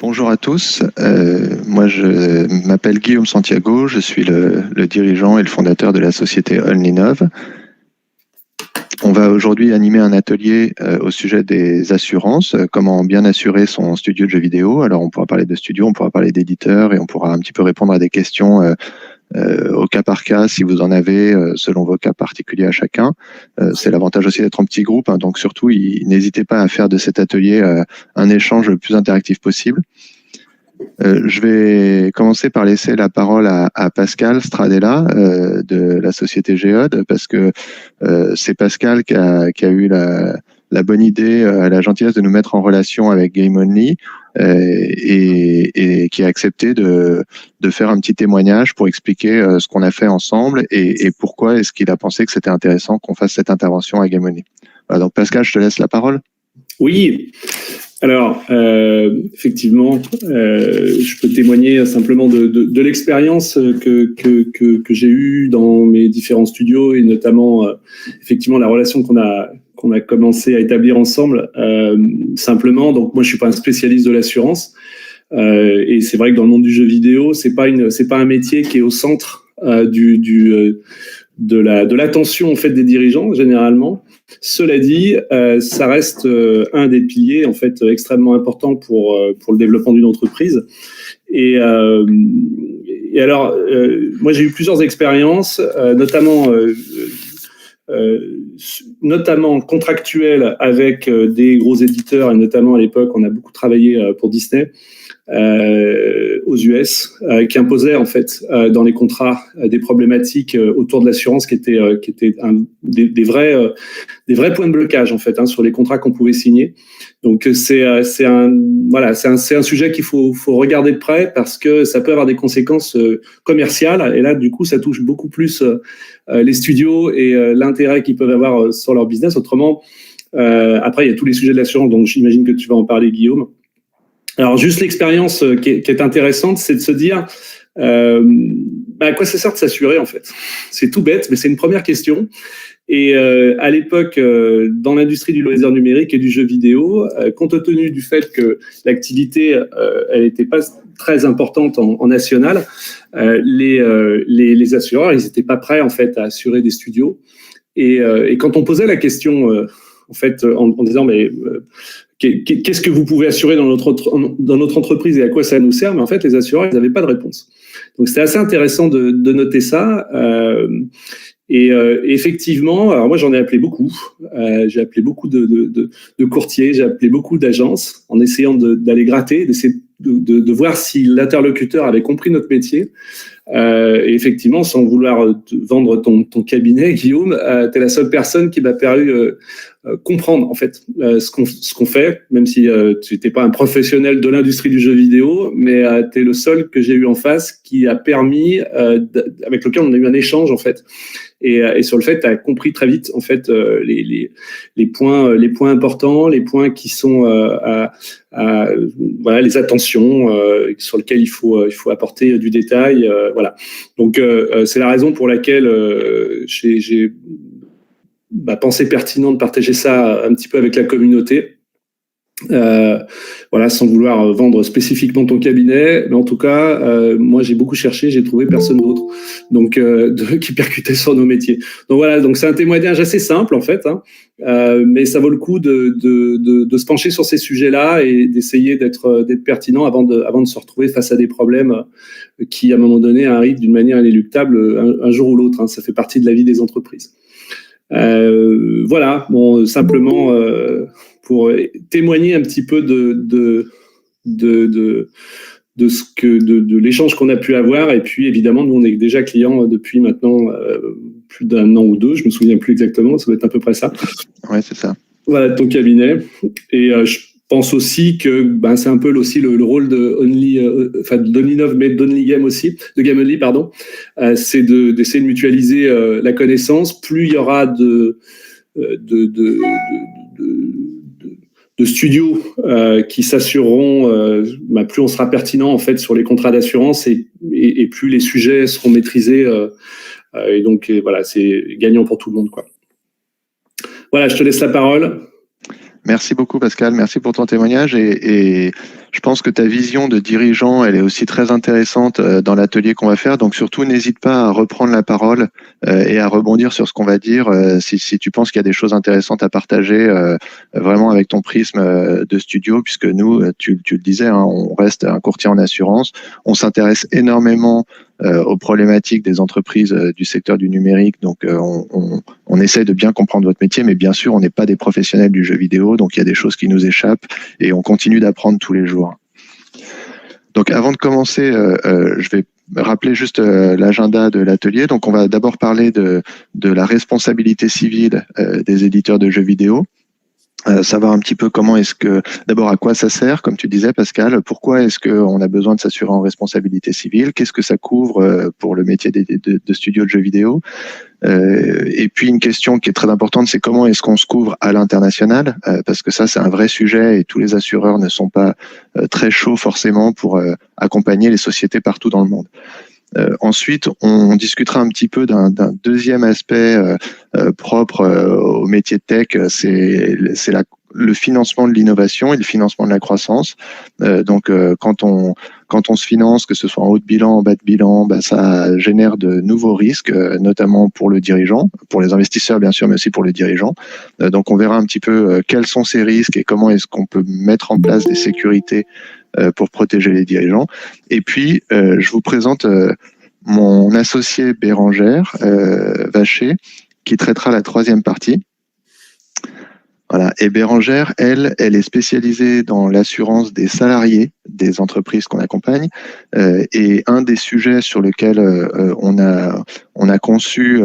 Bonjour à tous, moi je m'appelle Guillaume Santiago, je suis le dirigeant et le fondateur de la société Onlinov. On va aujourd'hui animer un atelier au sujet des assurances, comment bien assurer son studio de jeux vidéo. Alors on pourra parler de studio, on pourra parler d'éditeur et on pourra un petit peu répondre à des questions au cas par cas, si vous en avez, selon vos cas particuliers à chacun. C'est l'avantage aussi d'être en petit groupe, hein, donc surtout n'hésitez pas à faire de cet atelier un échange le plus interactif possible. Je vais commencer par laisser la parole à Pascal Stradella de la société Géode, parce que c'est Pascal qui a eu la bonne idée, la gentillesse de nous mettre en relation avec Game Only et qui a accepté de faire un petit témoignage pour expliquer ce qu'on a fait ensemble et pourquoi est-ce qu'il a pensé que c'était intéressant qu'on fasse cette intervention à Game Only. Voilà, donc Pascal, je te laisse la parole. Oui. Alors, effectivement, je peux témoigner simplement de l'expérience que j'ai eue dans mes différents studios et notamment, effectivement, la relation qu'on a commencé à établir ensemble. Simplement, donc moi, je suis pas un spécialiste de l'assurance et c'est vrai que dans le monde du jeu vidéo, c'est pas un métier qui est au centre de l'attention en fait des dirigeants généralement. Cela dit, ça reste un des piliers en fait extrêmement importants pour le développement d'une entreprise. Et alors, moi j'ai eu plusieurs expériences, notamment contractuelles avec des gros éditeurs et notamment à l'époque on a beaucoup travaillé pour Disney. Aux US, qui imposaient en fait dans les contrats des problématiques autour de l'assurance qui étaient des vrais points de blocage en fait sur les contrats qu'on pouvait signer. Donc c'est un sujet qu'il faut regarder de près parce que ça peut avoir des conséquences commerciales et là du coup ça touche beaucoup plus les studios et l'intérêt qu'ils peuvent avoir sur leur business. Autrement, après il y a tous les sujets de l'assurance, donc j'imagine que tu vas en parler, Guillaume. Alors, juste l'expérience qui est intéressante, c'est de se dire à quoi ça sert de s'assurer, en fait. C'est tout bête, mais c'est une première question. Et à l'époque, dans l'industrie du loisir numérique et du jeu vidéo, compte tenu du fait que l'activité, elle n'était pas très importante en national, les assureurs, ils n'étaient pas prêts, en fait, à assurer des studios. Et quand on posait la question, en fait, en disant, mais qu'est-ce que vous pouvez assurer dans notre entreprise et à quoi ça nous sert? Mais en fait, les assureurs, ils n'avaient pas de réponse. Donc, c'était assez intéressant de noter ça. Et effectivement, alors moi, j'en ai appelé beaucoup. J'ai appelé beaucoup de courtiers, j'ai appelé beaucoup d'agences en essayant d'aller gratter, d'essayer de voir si l'interlocuteur avait compris notre métier. Et effectivement, sans vouloir vendre ton cabinet, Guillaume, tu es la seule personne qui m'a paru comprendre en fait ce qu'on fait, même si tu n'étais pas un professionnel de l'industrie du jeu vidéo, mais tu es le seul que j'ai eu en face qui a permis, avec lequel on a eu un échange en fait. Et sur le fait, tu as compris très vite en fait les points importants, les points qui sont voilà, les attentions sur lesquelles il faut apporter du détail. Voilà. Donc c'est la raison pour laquelle j'ai pensé pertinent de partager ça un petit peu avec la communauté. Voilà, sans vouloir vendre spécifiquement ton cabinet, mais en tout cas, moi j'ai beaucoup cherché, j'ai trouvé personne d'autre, donc qui percutait sur nos métiers. Donc voilà, donc c'est un témoignage assez simple en fait, mais ça vaut le coup de se pencher sur ces sujets-là et d'essayer d'être pertinent avant de se retrouver face à des problèmes qui à un moment donné arrivent d'une manière inéluctable un jour ou l'autre. Ça fait partie de la vie des entreprises. Voilà, bon, simplement pour témoigner un petit peu de l'échange qu'on a pu avoir. Et puis évidemment, nous on est déjà clients depuis maintenant plus d'un an ou deux, je me souviens plus exactement, ça doit être à peu près ça. Ouais, c'est ça. Voilà, ton cabinet. Et je pense aussi que c'est un peu aussi le rôle de d'Onlinov, mais d'Only Game aussi, de Game Only, pardon, c'est d'essayer de mutualiser la connaissance. Plus il y aura de studios qui s'assureront, plus on sera pertinent en fait sur les contrats d'assurance et plus les sujets seront maîtrisés. Et donc voilà, c'est gagnant pour tout le monde, quoi. Voilà, je te laisse la parole. Merci beaucoup Pascal, merci pour ton témoignage et Je pense que ta vision de dirigeant, elle est aussi très intéressante dans l'atelier qu'on va faire. Donc surtout, n'hésite pas à reprendre la parole et à rebondir sur ce qu'on va dire si tu penses qu'il y a des choses intéressantes à partager vraiment avec ton prisme de studio, puisque nous, tu le disais, hein, on reste un courtier en assurance. On s'intéresse énormément aux problématiques des entreprises du secteur du numérique. Donc, on essaie de bien comprendre votre métier, mais bien sûr, on n'est pas des professionnels du jeu vidéo, donc il y a des choses qui nous échappent et on continue d'apprendre tous les jours. Donc, avant de commencer, je vais rappeler juste l'agenda de l'atelier. Donc, on va d'abord parler de la responsabilité civile des éditeurs de jeux vidéo. Savoir un petit peu comment est-ce que, d'abord à quoi ça sert, comme tu disais Pascal, pourquoi est-ce qu'on a besoin de s'assurer en responsabilité civile, qu'est-ce que ça couvre pour le métier de studio de jeux vidéo, et puis une question qui est très importante, c'est comment est-ce qu'on se couvre à l'international, parce que ça c'est un vrai sujet et tous les assureurs ne sont pas très chauds forcément pour accompagner les sociétés partout dans le monde. Ensuite, on discutera un petit peu d'un deuxième aspect propre au métier de tech, c'est le financement de l'innovation et le financement de la croissance. Donc, quand on se finance, que ce soit en haut de bilan, en bas de bilan, ça génère de nouveaux risques, notamment pour le dirigeant, pour les investisseurs bien sûr, mais aussi pour le dirigeant. Donc, on verra un petit peu quels sont ces risques et comment est-ce qu'on peut mettre en place des sécurités pour protéger les dirigeants. Et puis, je vous présente mon associé Bérangère Vacher, qui traitera la troisième partie. Voilà. Et Bérangère, elle est spécialisée dans l'assurance des salariés des entreprises qu'on accompagne. Et un des sujets sur lesquels on a conçu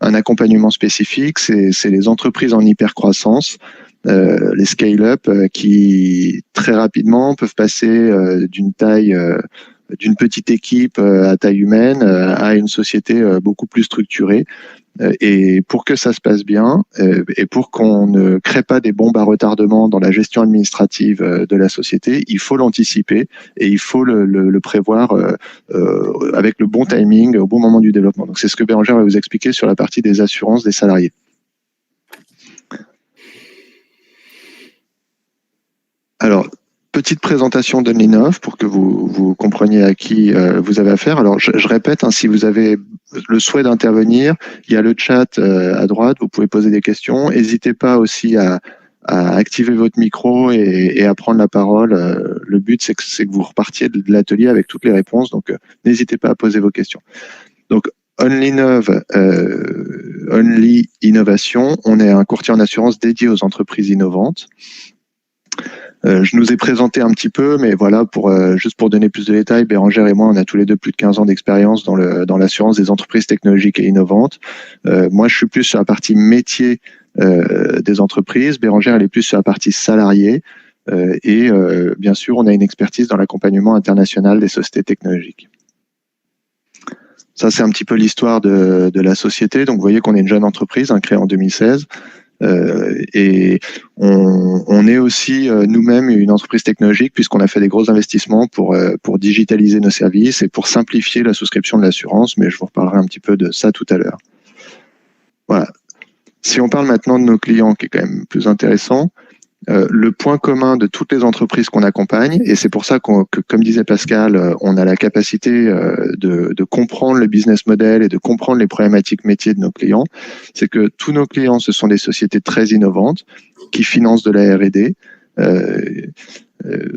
un accompagnement spécifique, c'est les entreprises en hypercroissance. Les scale-up qui très rapidement peuvent passer d'une petite équipe à taille humaine à une société beaucoup plus structurée. Et pour que ça se passe bien et pour qu'on ne crée pas des bombes à retardement dans la gestion administrative de la société, il faut l'anticiper et il faut le prévoir avec le bon timing au bon moment du développement. Donc c'est ce que Bérangère va vous expliquer sur la partie des assurances des salariés. Alors, petite présentation d'Onlinov pour que vous compreniez à qui vous avez affaire. Alors, je répète, hein, si vous avez le souhait d'intervenir, il y a le chat à droite, vous pouvez poser des questions. N'hésitez pas aussi à activer votre micro et à prendre la parole. Le but, c'est que vous repartiez de l'atelier avec toutes les réponses, donc n'hésitez pas à poser vos questions. Donc, Onlinov, Only Innovation, on est un courtier en assurance dédié aux entreprises innovantes. Je nous ai présenté un petit peu, mais voilà, juste pour donner plus de détails, Bérangère et moi, on a tous les deux plus de 15 ans d'expérience dans l'assurance des entreprises technologiques et innovantes. Moi, je suis plus sur la partie métier des entreprises. Bérangère, elle est plus sur la partie salariée. Et bien sûr, on a une expertise dans l'accompagnement international des sociétés technologiques. Ça, c'est un petit peu l'histoire de la société. Donc, vous voyez qu'on est une jeune entreprise, créée en 2016. Et on est aussi nous-mêmes une entreprise technologique puisqu'on a fait des gros investissements pour digitaliser nos services et pour simplifier la souscription de l'assurance, mais je vous reparlerai un petit peu de ça tout à l'heure. Voilà. Si on parle maintenant de nos clients, qui est quand même plus intéressant, le point commun de toutes les entreprises qu'on accompagne, et c'est pour ça que, comme disait Pascal, on a la capacité de comprendre le business model et de comprendre les problématiques métiers de nos clients, c'est que tous nos clients, ce sont des sociétés très innovantes qui financent de la R&D,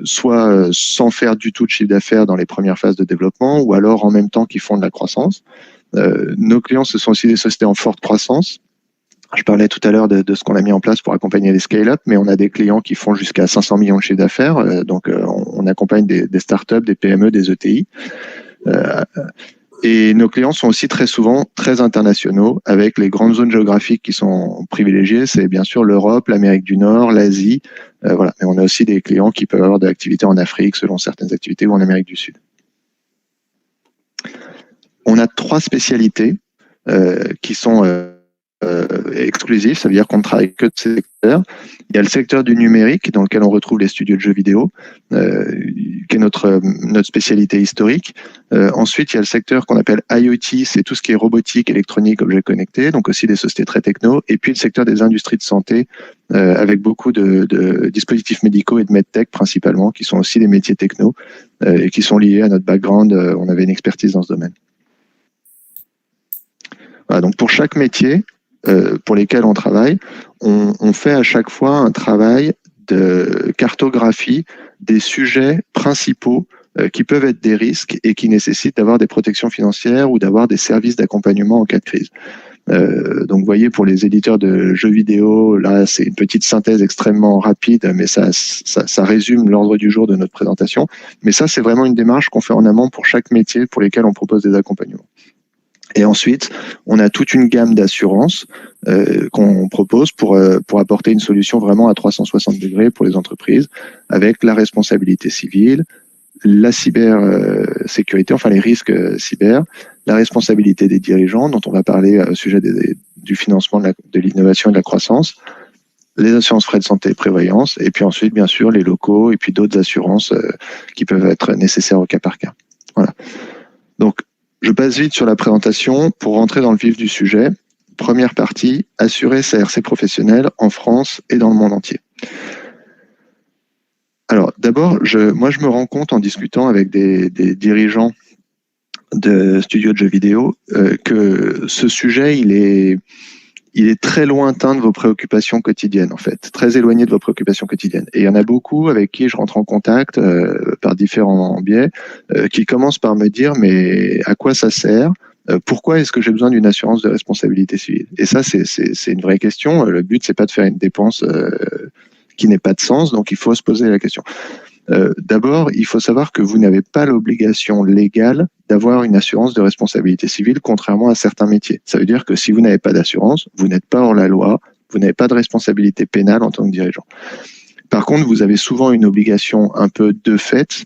soit sans faire du tout de chiffre d'affaires dans les premières phases de développement, ou alors en même temps qui font de la croissance. Nos clients, ce sont aussi des sociétés en forte croissance. Je parlais tout à l'heure de ce qu'on a mis en place pour accompagner les scale-up, mais on a des clients qui font jusqu'à 500 millions de chiffre d'affaires. Donc, on accompagne des startups, des PME, des ETI. Et nos clients sont aussi très souvent très internationaux, avec les grandes zones géographiques qui sont privilégiées. C'est bien sûr l'Europe, l'Amérique du Nord, l'Asie. Voilà. Mais on a aussi des clients qui peuvent avoir de l'activité en Afrique, selon certaines activités, ou en Amérique du Sud. On a 3 spécialités qui sont exclusif, ça veut dire qu'on ne travaille que de ces secteurs. Il y a le secteur du numérique dans lequel on retrouve les studios de jeux vidéo. qui est notre spécialité historique. Ensuite, il y a le secteur qu'on appelle IoT, c'est tout ce qui est robotique, électronique, objets connectés, donc aussi des sociétés très techno. Et puis le secteur des industries de santé, avec beaucoup de dispositifs médicaux et de medtech principalement, qui sont aussi des métiers techno et qui sont liés à notre background. On avait une expertise dans ce domaine. Voilà, donc pour chaque métier pour lesquels on travaille, on fait à chaque fois un travail de cartographie des sujets principaux qui peuvent être des risques et qui nécessitent d'avoir des protections financières ou d'avoir des services d'accompagnement en cas de crise. Donc, vous voyez, pour les éditeurs de jeux vidéo, là, c'est une petite synthèse extrêmement rapide, mais ça résume l'ordre du jour de notre présentation. Mais ça, c'est vraiment une démarche qu'on fait en amont pour chaque métier pour lesquels on propose des accompagnements. Et ensuite, on a toute une gamme d'assurances qu'on propose pour apporter une solution vraiment à 360 degrés pour les entreprises, avec la responsabilité civile, la cybersécurité, enfin les risques cyber, la responsabilité des dirigeants, dont on va parler au sujet du financement de l'innovation et de la croissance, les assurances frais de santé et prévoyance, et puis ensuite, bien sûr, les locaux et puis d'autres assurances qui peuvent être nécessaires au cas par cas. Voilà. Donc, je passe vite sur la présentation pour rentrer dans le vif du sujet. Première partie, assurer sa RC professionnelle en France et dans le monde entier. Alors, d'abord, moi, je me rends compte en discutant avec des dirigeants de studios de jeux vidéo que ce sujet, il est très lointain de vos préoccupations quotidiennes, en fait, très éloigné de vos préoccupations quotidiennes. Et il y en a beaucoup avec qui je rentre en contact par différents biais qui commencent par me dire, mais à quoi ça sert ? Pourquoi est-ce que j'ai besoin d'une assurance de responsabilité civile ? Et ça, c'est une vraie question. Le but, c'est pas de faire une dépense qui n'ait pas de sens, donc il faut se poser la question. D'abord, il faut savoir que vous n'avez pas l'obligation légale d'avoir une assurance de responsabilité civile, contrairement à certains métiers. Ça veut dire que si vous n'avez pas d'assurance, vous n'êtes pas hors la loi, vous n'avez pas de responsabilité pénale en tant que dirigeant. Par contre, vous avez souvent une obligation un peu de fait.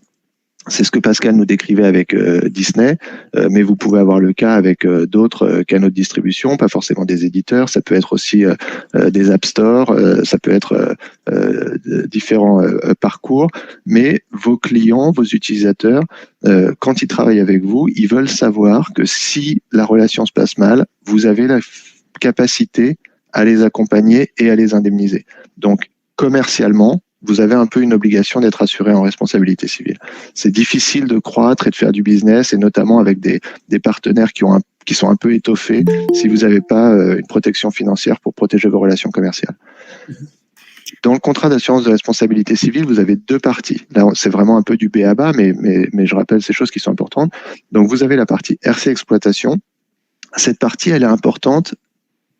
C'est ce que Pascal nous décrivait avec Disney, mais vous pouvez avoir le cas avec d'autres canaux de distribution, pas forcément des éditeurs, ça peut être aussi des App Store, ça peut être différents parcours, mais vos clients, vos utilisateurs, quand ils travaillent avec vous, ils veulent savoir que si la relation se passe mal, vous avez la capacité à les accompagner et à les indemniser. Donc, commercialement, vous avez un peu une obligation d'être assuré en responsabilité civile. C'est difficile de croître et de faire du business, et notamment avec des partenaires qui sont un peu étoffés si vous n'avez pas une protection financière pour protéger vos relations commerciales. Dans le contrat d'assurance de responsabilité civile, vous avez deux parties. Là, c'est vraiment un peu du b.a.-ba, mais je rappelle ces choses qui sont importantes. Donc, vous avez la partie RC exploitation. Cette partie, elle est importante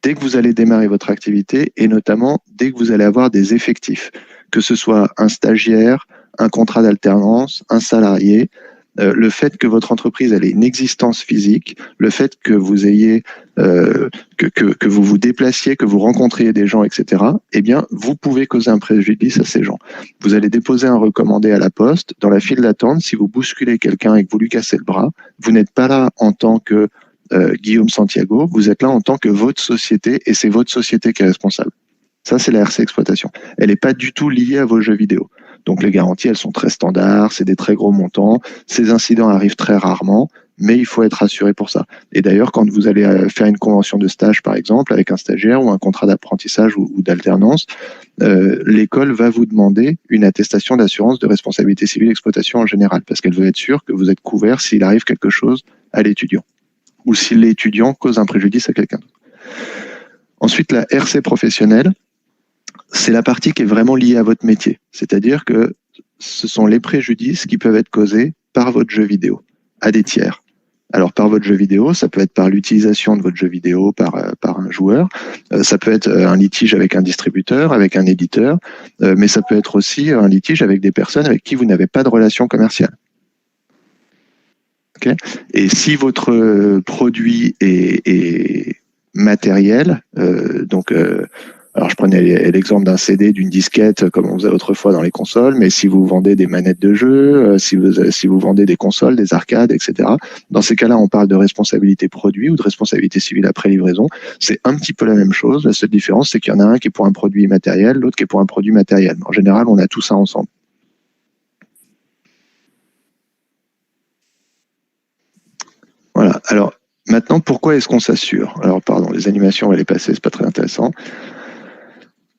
dès que vous allez démarrer votre activité et notamment dès que vous allez avoir des effectifs, que ce soit un stagiaire, un contrat d'alternance, un salarié, le fait que votre entreprise ait une existence physique, le fait que vous ayez que vous vous déplaciez, que vous rencontriez des gens, etc., eh bien, vous pouvez causer un préjudice à ces gens. Vous allez déposer un recommandé à la poste. Dans la file d'attente, si vous bousculez quelqu'un et que vous lui cassez le bras, vous n'êtes pas là en tant que Guillaume Santiago, vous êtes là en tant que votre société et c'est votre société qui est responsable. Ça, c'est la RC exploitation. Elle n'est pas du tout liée à vos jeux vidéo. Donc, les garanties, elles sont très standards, c'est des très gros montants. Ces incidents arrivent très rarement, mais il faut être assuré pour ça. Et d'ailleurs, quand vous allez faire une convention de stage, par exemple, avec un stagiaire ou un contrat d'apprentissage ou d'alternance, l'école va vous demander une attestation d'assurance de responsabilité civile d'exploitation en général, parce qu'elle veut être sûre que vous êtes couvert s'il arrive quelque chose à l'étudiant, ou si l'étudiant cause un préjudice à quelqu'un d'autre. Ensuite, la RC professionnelle, c'est la partie qui est vraiment liée à votre métier. C'est-à-dire que ce sont les préjudices qui peuvent être causés par votre jeu vidéo, à des tiers. Alors, par votre jeu vidéo, ça peut être par l'utilisation de votre jeu vidéo par un joueur, ça peut être un litige avec un distributeur, avec un éditeur, mais ça peut être aussi un litige avec des personnes avec qui vous n'avez pas de relation commerciale. Okay. Et si votre produit est matériel, alors je prenais l'exemple d'un CD, d'une disquette, comme on faisait autrefois dans les consoles, mais si vous vendez des manettes de jeu, si vous vendez des consoles, des arcades, etc., dans ces cas-là, on parle de responsabilité produit ou de responsabilité civile après livraison. C'est un petit peu la même chose. La seule différence, c'est qu'il y en a un qui est pour un produit immatériel, l'autre qui est pour un produit matériel. En général, on a tout ça ensemble. Alors, maintenant, pourquoi est-ce qu'on s'assure? Alors, pardon, les animations, on va les passer, c'est pas très intéressant.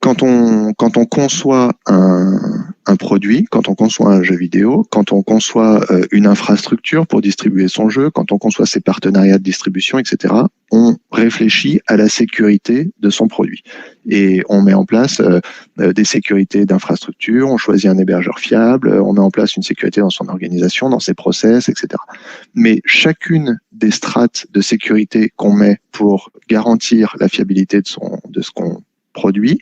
Quand on conçoit un produit, quand on conçoit un jeu vidéo, quand on conçoit une infrastructure pour distribuer son jeu, quand on conçoit ses partenariats de distribution, etc., on réfléchit à la sécurité de son produit. Et on met en place des sécurités d'infrastructure, on choisit un hébergeur fiable, on met en place une sécurité dans son organisation, dans ses process, etc. Mais chacune des strates de sécurité qu'on met pour garantir la fiabilité de ce qu'on produit,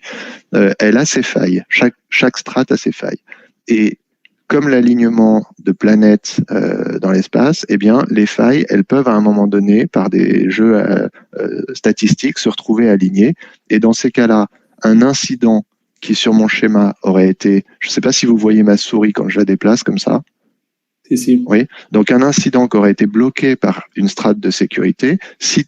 elle a ses failles. Chaque strate a ses failles. Et comme l'alignement de planètes dans l'espace, eh bien, les failles, elles peuvent à un moment donné, par des jeux statistiques, se retrouver alignées. Et dans ces cas-là, un incident qui sur mon schéma aurait été, je ne sais pas si vous voyez ma souris quand je la déplace comme ça. Si. Oui. Donc un incident qui aurait été bloqué par une strate de sécurité, si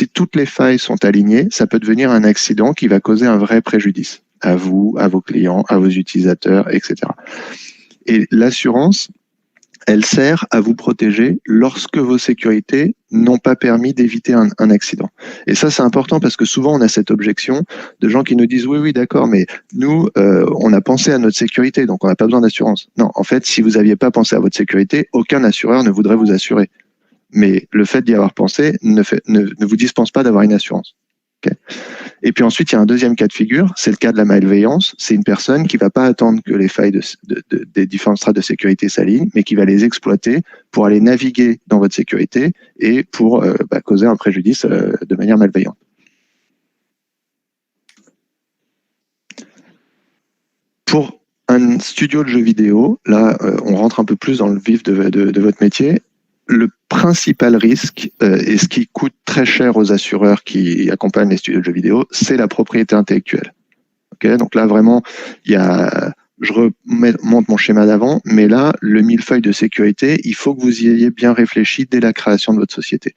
toutes les failles sont alignées, ça peut devenir un accident qui va causer un vrai préjudice à vous, à vos clients, à vos utilisateurs, etc. Et l'assurance, elle sert à vous protéger lorsque vos sécurités n'ont pas permis d'éviter un accident. Et ça, c'est important parce que souvent, on a cette objection de gens qui nous disent « Oui, d'accord, mais nous, on a pensé à notre sécurité, donc on n'a pas besoin d'assurance. » Non, en fait, si vous n'aviez pas pensé à votre sécurité, aucun assureur ne voudrait vous assurer. Mais le fait d'y avoir pensé ne vous dispense pas d'avoir une assurance. Okay. Et puis ensuite, il y a un deuxième cas de figure, c'est le cas de la malveillance. C'est une personne qui ne va pas attendre que les failles des différentes strates de sécurité s'alignent, mais qui va les exploiter pour aller naviguer dans votre sécurité et pour causer un préjudice de manière malveillante. Pour un studio de jeux vidéo, là, on rentre un peu plus dans le vif de votre métier. Le principal risque, et ce qui coûte très cher aux assureurs qui accompagnent les studios de jeux vidéo, c'est la propriété intellectuelle. Okay, donc là, vraiment, je remonte mon schéma d'avant, mais là, le millefeuille de sécurité, il faut que vous y ayez bien réfléchi dès la création de votre société.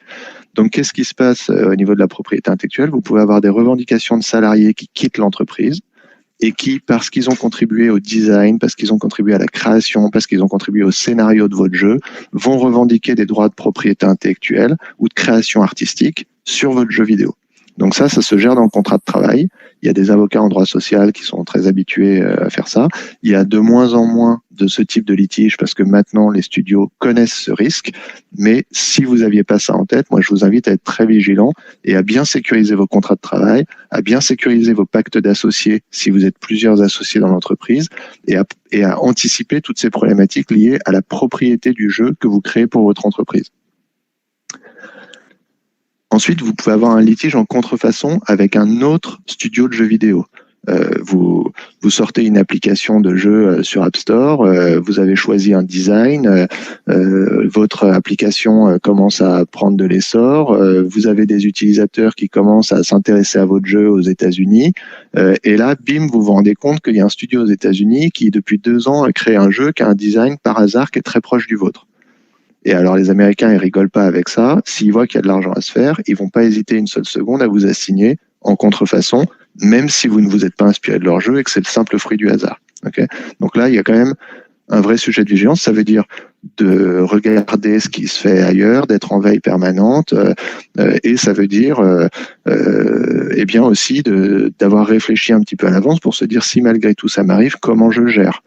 Donc, qu'est-ce qui se passe au niveau de la propriété intellectuelle? Vous pouvez avoir des revendications de salariés qui quittent l'entreprise et qui, parce qu'ils ont contribué au design, parce qu'ils ont contribué à la création, parce qu'ils ont contribué au scénario de votre jeu, vont revendiquer des droits de propriété intellectuelle ou de création artistique sur votre jeu vidéo. Donc ça se gère dans le contrat de travail. Il y a des avocats en droit social qui sont très habitués à faire ça. Il y a de moins en moins de ce type de litige parce que maintenant les studios connaissent ce risque. Mais si vous n'aviez pas ça en tête, moi je vous invite à être très vigilant et à bien sécuriser vos contrats de travail, à bien sécuriser vos pactes d'associés si vous êtes plusieurs associés dans l'entreprise et à anticiper toutes ces problématiques liées à la propriété du jeu que vous créez pour votre entreprise. Ensuite, vous pouvez avoir un litige en contrefaçon avec un autre studio de jeux vidéo. Vous sortez une application de jeu sur App Store, vous avez choisi un design, votre application commence à prendre de l'essor, vous avez des utilisateurs qui commencent à s'intéresser à votre jeu aux États-Unis, et là, bim, vous vous rendez compte qu'il y a un studio aux États-Unis qui, depuis 2 ans, a créé un jeu qui a un design par hasard qui est très proche du vôtre. Et alors, les Américains, ils rigolent pas avec ça. S'ils voient qu'il y a de l'argent à se faire, ils vont pas hésiter une seule seconde à vous assigner en contrefaçon, même si vous ne vous êtes pas inspiré de leur jeu et que c'est le simple fruit du hasard. Okay. Donc là, il y a quand même un vrai sujet de vigilance. Ça veut dire de regarder ce qui se fait ailleurs, d'être en veille permanente, et ça veut dire, eh bien aussi d'avoir réfléchi un petit peu à l'avance pour se dire si malgré tout ça m'arrive, comment je gère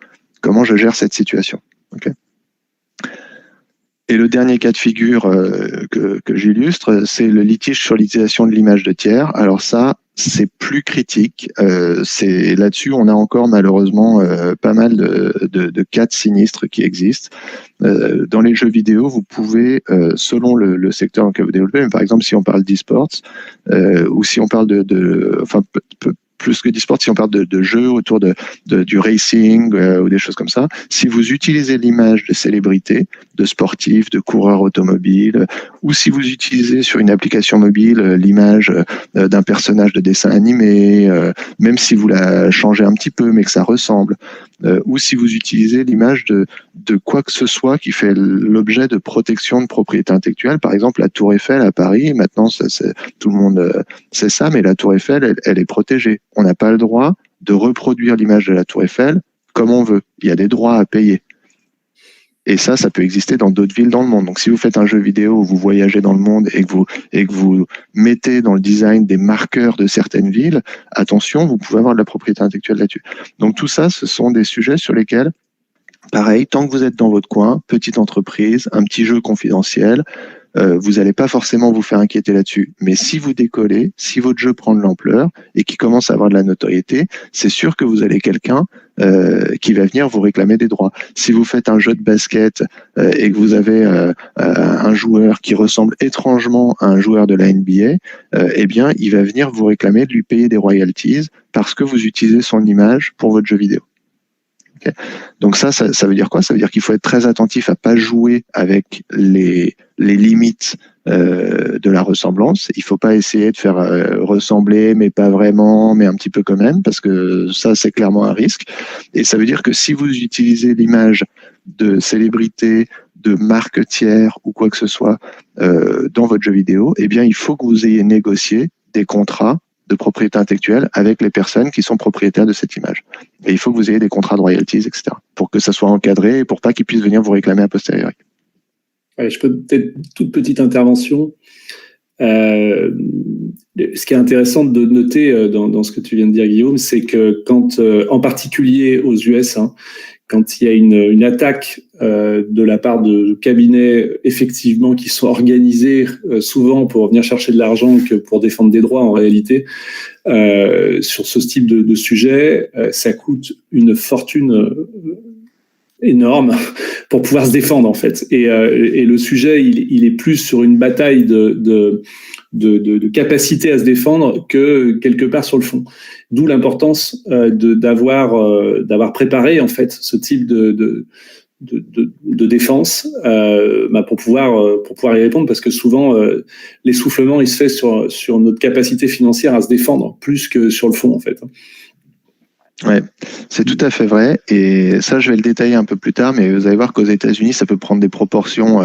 cette situation. Okay. Et le dernier cas de figure que j'illustre, c'est le litige sur l'utilisation de l'image de tiers. Alors ça, c'est plus critique. Là-dessus, on a encore malheureusement pas mal de cas de sinistres qui existent. Dans les jeux vidéo, vous pouvez, selon le secteur dans lequel vous développez, par exemple, si on parle d'e-sports, ou si on parle plus que d'e-sport, si on parle de jeux autour du racing ou des choses comme ça, si vous utilisez l'image de célébrités, de sportifs, de coureurs automobiles, ou si vous utilisez sur une application mobile l'image d'un personnage de dessin animé, même si vous la changez un petit peu mais que ça ressemble, ou si vous utilisez l'image de quoi que ce soit qui fait l'objet de protection de propriété intellectuelle, par exemple la Tour Eiffel à Paris, maintenant tout le monde sait ça, mais la Tour Eiffel, elle est protégée. On n'a pas le droit de reproduire l'image de la Tour Eiffel comme on veut. Il y a des droits à payer. Et ça peut exister dans d'autres villes dans le monde. Donc, si vous faites un jeu vidéo où vous voyagez dans le monde et que vous mettez dans le design des marqueurs de certaines villes, attention, vous pouvez avoir de la propriété intellectuelle là-dessus. Donc, tout ça, ce sont des sujets sur lesquels, pareil, tant que vous êtes dans votre coin, petite entreprise, un petit jeu confidentiel, vous n'allez pas forcément vous faire inquiéter là-dessus. Mais si vous décollez, si votre jeu prend de l'ampleur et qui commence à avoir de la notoriété, c'est sûr que vous avez quelqu'un qui va venir vous réclamer des droits. Si vous faites un jeu de basket et que vous avez un joueur qui ressemble étrangement à un joueur de la NBA, eh bien, il va venir vous réclamer de lui payer des royalties parce que vous utilisez son image pour votre jeu vidéo. Okay. Donc ça veut dire quoi? Ça veut dire qu'il faut être très attentif à pas jouer avec les limites de la ressemblance. Il faut pas essayer de faire ressembler, mais pas vraiment, mais un petit peu quand même, parce que ça, c'est clairement un risque. Et ça veut dire que si vous utilisez l'image de célébrité, de marque tiers ou quoi que ce soit dans votre jeu vidéo, eh bien, il faut que vous ayez négocié des contrats de propriété intellectuelle avec les personnes qui sont propriétaires de cette image. Et il faut que vous ayez des contrats de royalties, etc., pour que ça soit encadré et pour pas qu'ils puissent venir vous réclamer a posteriori. Ouais, je peux peut-être toute petite intervention. Ce qui est intéressant de noter dans ce que tu viens de dire, Guillaume, c'est que quand, en particulier aux US, quand il y a une attaque de la part de cabinets effectivement qui sont organisés souvent pour venir chercher de l'argent que pour défendre des droits en réalité, sur ce type de sujet, ça coûte une fortune énorme pour pouvoir se défendre en fait. Et le sujet, il est plus sur une bataille de capacité à se défendre que quelque part sur le fond. D'où l'importance d'avoir préparé en fait ce type de défense pour pouvoir y répondre, parce que souvent l'essoufflement il se fait sur notre capacité financière à se défendre plus que sur le fond en fait. Ouais, c'est tout à fait vrai. Et ça, je vais le détailler un peu plus tard, mais vous allez voir qu'aux États-Unis, ça peut prendre des proportions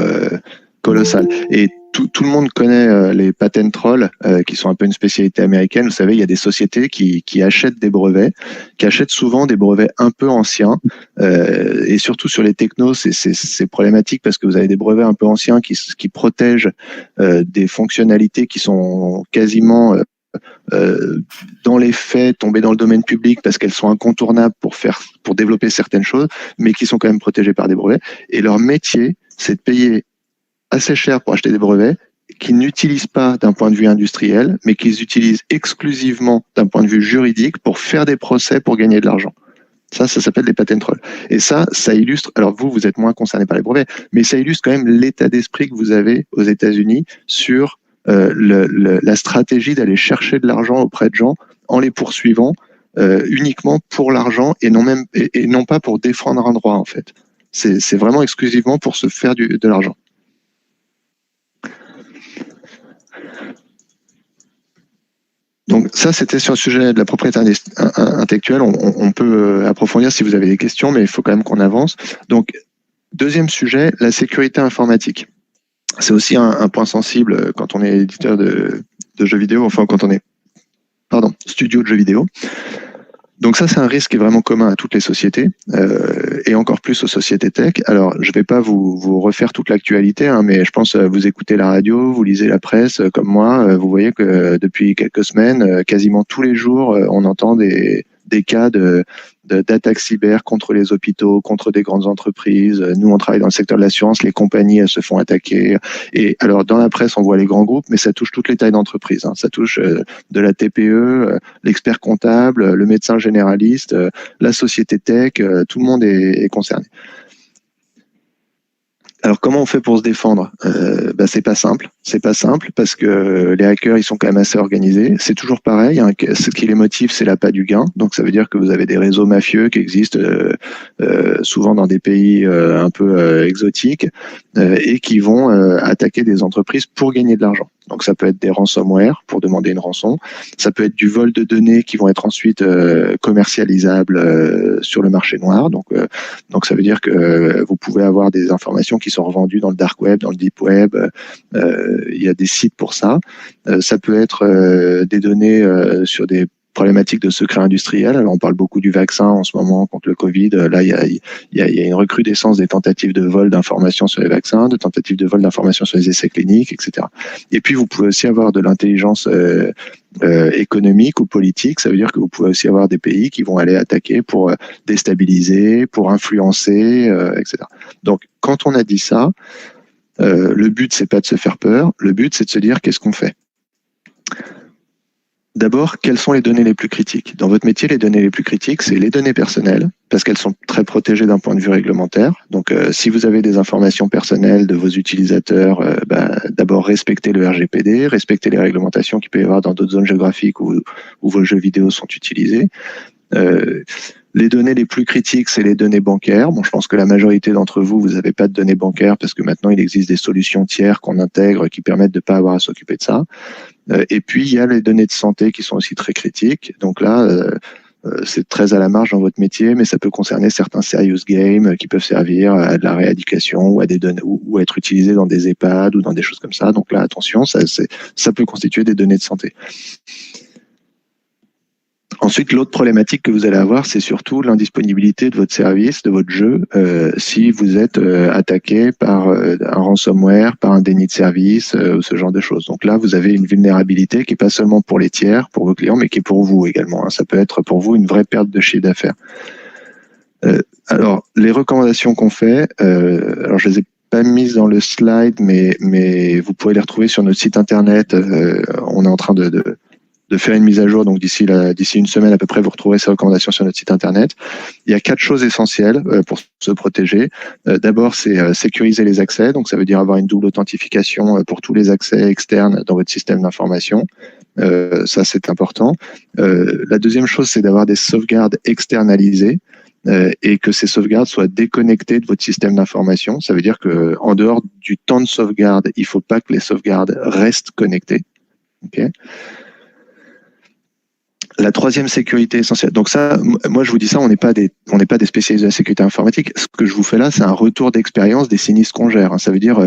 colossales. Et tout le monde connaît les patent trolls, qui sont un peu une spécialité américaine. Vous savez, il y a des sociétés qui achètent des brevets, qui achètent souvent des brevets un peu anciens. Et surtout sur les technos, c'est problématique parce que vous avez des brevets un peu anciens qui protègent des fonctionnalités qui sont quasiment dans les faits tomber dans le domaine public parce qu'elles sont incontournables pour développer certaines choses, mais qui sont quand même protégées par des brevets. Et leur métier, c'est de payer assez cher pour acheter des brevets qu'ils n'utilisent pas d'un point de vue industriel, mais qu'ils utilisent exclusivement d'un point de vue juridique pour faire des procès pour gagner de l'argent. Ça s'appelle des patent trolls. Et ça illustre, alors vous êtes moins concerné par les brevets, mais ça illustre quand même l'état d'esprit que vous avez aux États-Unis sur la stratégie d'aller chercher de l'argent auprès de gens en les poursuivant uniquement pour l'argent et non pas pour défendre un droit en fait. C'est vraiment exclusivement pour se faire de l'argent. Donc ça, c'était sur le sujet de la propriété intellectuelle. On peut approfondir si vous avez des questions, mais il faut quand même qu'on avance. Donc, deuxième sujet, la sécurité informatique. C'est aussi un point sensible quand on est éditeur de jeux vidéo, enfin quand on est studio de jeux vidéo. Donc ça, c'est un risque qui est vraiment commun à toutes les sociétés et encore plus aux sociétés tech. Alors, je ne vais pas vous refaire toute l'actualité, mais je pense vous écoutez la radio, vous lisez la presse comme moi, vous voyez que depuis quelques semaines, quasiment tous les jours, on entend des cas d'attaques cyber contre les hôpitaux, contre des grandes entreprises. Nous, on travaille dans le secteur de l'assurance, les compagnies, elles se font attaquer. Et alors, dans la presse, on voit les grands groupes, mais ça touche toutes les tailles d'entreprise. Ça touche de la TPE, l'expert comptable, le médecin généraliste, la société tech, tout le monde est concerné. Alors, comment on fait pour se défendre? C'est pas simple. C'est pas simple parce que les hackers, ils sont quand même assez organisés. C'est toujours pareil. Ce qui les motive, c'est l'appât du gain. Donc, ça veut dire que vous avez des réseaux mafieux qui existent souvent dans des pays un peu exotiques et qui vont attaquer des entreprises pour gagner de l'argent. Donc, ça peut être des ransomware pour demander une rançon. Ça peut être du vol de données qui vont être ensuite commercialisables sur le marché noir. Donc, ça veut dire que vous pouvez avoir des informations qui sont revendues dans le dark web, dans le deep web. Il y a des sites pour ça. Ça peut être des données sur des problématique de secret industriel. Alors, on parle beaucoup du vaccin en ce moment contre le Covid. Là, il y a une recrudescence des tentatives de vol d'informations sur les vaccins, de tentatives de vol d'informations sur les essais cliniques, etc. Et puis, vous pouvez aussi avoir de l'intelligence économique ou politique. Ça veut dire que vous pouvez aussi avoir des pays qui vont aller attaquer pour déstabiliser, pour influencer, etc. Donc, quand on a dit ça, le but, c'est pas de se faire peur. Le but, c'est de se dire qu'est-ce qu'on fait. D'abord, quelles sont les données les plus critiques? Dans votre métier, les données les plus critiques, c'est les données personnelles, parce qu'elles sont très protégées d'un point de vue réglementaire. Donc, si vous avez des informations personnelles de vos utilisateurs, d'abord respectez le RGPD, respectez les réglementations qu'il peut y avoir dans d'autres zones géographiques où vos jeux vidéo sont utilisés. Les données les plus critiques, c'est les données bancaires. Bon, je pense que la majorité d'entre vous, vous n'avez pas de données bancaires parce que maintenant, il existe des solutions tiers qu'on intègre qui permettent de ne pas avoir à s'occuper de ça. Et puis, il y a les données de santé qui sont aussi très critiques. Donc là, c'est très à la marge dans votre métier, mais ça peut concerner certains serious games qui peuvent servir à de la rééducation ou à des données, ou être utilisés dans des EHPAD ou dans des choses comme ça. Donc là, attention, ça peut constituer des données de santé. Ensuite, l'autre problématique que vous allez avoir, c'est surtout l'indisponibilité de votre service, de votre jeu, si vous êtes attaqué par un ransomware, par un déni de service, ou ce genre de choses. Donc là, vous avez une vulnérabilité qui n'est pas seulement pour les tiers, pour vos clients, mais qui est pour vous également. Hein. Ça peut être pour vous une vraie perte de chiffre d'affaires. Alors, les recommandations qu'on fait, alors je les ai pas mises dans le slide, mais vous pourrez les retrouver sur notre site internet. On est en train de faire une mise à jour, donc d'ici une semaine à peu près, vous retrouverez ces recommandations sur notre site internet. Il y a 4 choses essentielles pour se protéger. D'abord, c'est sécuriser les accès, donc ça veut dire avoir une double authentification pour tous les accès externes dans votre système d'information. Ça, c'est important. La deuxième chose, c'est d'avoir des sauvegardes externalisées et que ces sauvegardes soient déconnectées de votre système d'information. Ça veut dire que en dehors du temps de sauvegarde, il ne faut pas que les sauvegardes restent connectées. Okay. La troisième sécurité essentielle. Donc ça, moi je vous dis ça, on n'est pas des spécialistes de la sécurité informatique. Ce que je vous fais là, c'est un retour d'expérience des sinistres qu'on gère. Ça veut dire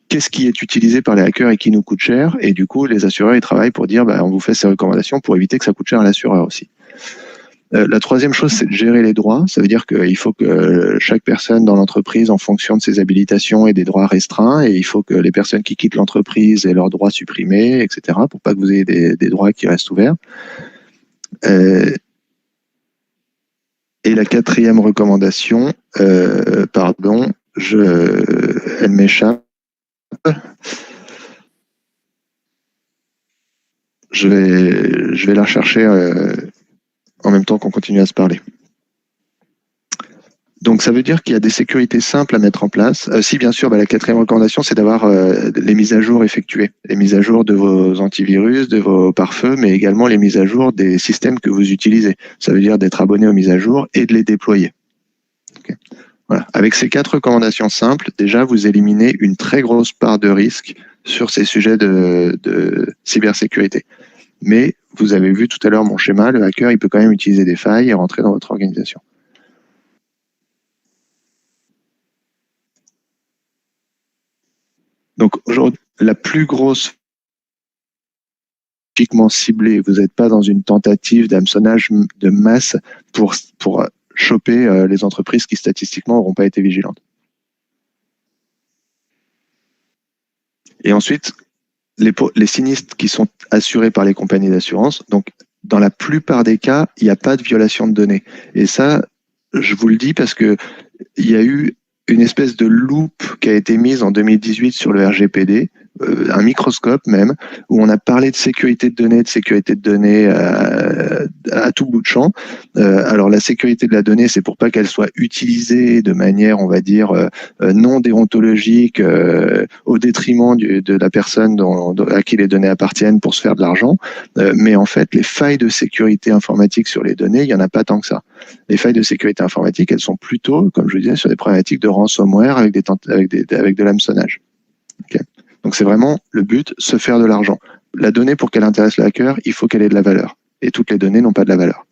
qu'est-ce qui est utilisé par les hackers et qui nous coûte cher. Et du coup, les assureurs, ils travaillent pour dire, on vous fait ces recommandations pour éviter que ça coûte cher à l'assureur aussi. La troisième chose, c'est de gérer les droits. Ça veut dire qu'il faut que chaque personne dans l'entreprise, en fonction de ses habilitations, ait des droits restreints, et il faut que les personnes qui quittent l'entreprise aient leurs droits supprimés, etc., pour pas que vous ayez des droits qui restent ouverts. Et la quatrième recommandation, elle m'échappe. Je vais la rechercher en même temps qu'on continue à se parler. Donc, ça veut dire qu'il y a des sécurités simples à mettre en place. Si, bien sûr, la quatrième recommandation, c'est d'avoir les mises à jour effectuées. Les mises à jour de vos antivirus, de vos pare-feux, mais également les mises à jour des systèmes que vous utilisez. Ça veut dire d'être abonné aux mises à jour et de les déployer. Okay. Voilà. Avec ces 4 recommandations simples, déjà, vous éliminez une très grosse part de risque sur ces sujets de cybersécurité. Mais vous avez vu tout à l'heure mon schéma, le hacker, il peut quand même utiliser des failles et rentrer dans votre organisation. Donc aujourd'hui, la plus grosse typiquement ciblée, vous n'êtes pas dans une tentative d'hameçonnage de masse pour choper les entreprises qui statistiquement n'auront pas été vigilantes. Et ensuite, les sinistres qui sont assurés par les compagnies d'assurance, donc dans la plupart des cas, il n'y a pas de violation de données. Et ça, je vous le dis parce que il y a eu une espèce de loupe qui a été mise en 2018 sur le RGPD, un microscope même, où on a parlé de sécurité de données à tout bout de champ. Alors la sécurité de la donnée, c'est pour pas qu'elle soit utilisée de manière, on va dire, non déontologique, au détriment de la personne à qui les données appartiennent pour se faire de l'argent. Mais en fait, les failles de sécurité informatique sur les données, il n'y en a pas tant que ça. Les failles de sécurité informatique, elles sont plutôt, comme je le disais, sur des problématiques de ransomware avec de l'hameçonnage. Okay. Donc c'est vraiment le but, se faire de l'argent. La donnée, pour qu'elle intéresse le hacker, il faut qu'elle ait de la valeur. Et toutes les données n'ont pas de la valeur.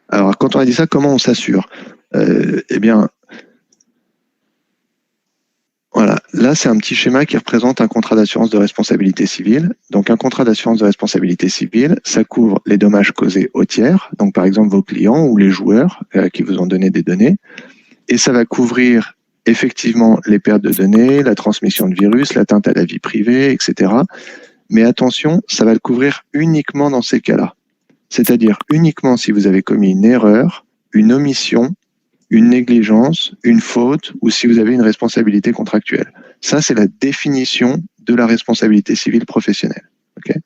Alors, quand on a dit ça, comment on s'assure ? Eh bien, voilà. là, c'est un petit schéma qui représente un contrat d'assurance de responsabilité civile. Donc, un contrat d'assurance de responsabilité civile, ça couvre les dommages causés aux tiers, donc par exemple vos clients ou les joueurs qui vous ont donné des données, et ça va couvrir effectivement les pertes de données, la transmission de virus, l'atteinte à la vie privée, etc. Mais attention, ça va le couvrir uniquement dans ces cas-là. C'est-à-dire uniquement si vous avez commis une erreur, une omission, une négligence, une faute, ou si vous avez une responsabilité contractuelle. Ça, c'est la définition de la responsabilité civile professionnelle. Okay,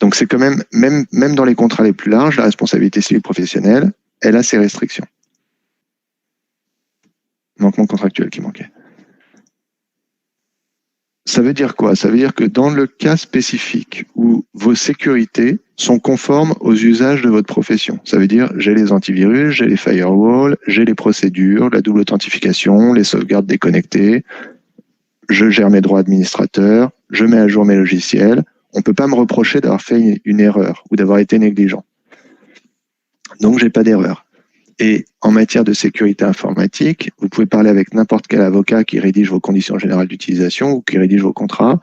donc, c'est quand même dans les contrats les plus larges, la responsabilité civile professionnelle, elle a ses restrictions. Manquement contractuel qui manquait. Ça veut dire quoi? Ça veut dire que dans le cas spécifique où vos sécurités sont conformes aux usages de votre profession, ça veut dire j'ai les antivirus, j'ai les firewalls, j'ai les procédures, la double authentification, les sauvegardes déconnectées, je gère mes droits administrateurs, je mets à jour mes logiciels, on ne peut pas me reprocher d'avoir fait une erreur ou d'avoir été négligent. Donc, j'ai pas d'erreur. Et en matière de sécurité informatique, vous pouvez parler avec n'importe quel avocat qui rédige vos conditions générales d'utilisation ou qui rédige vos contrats.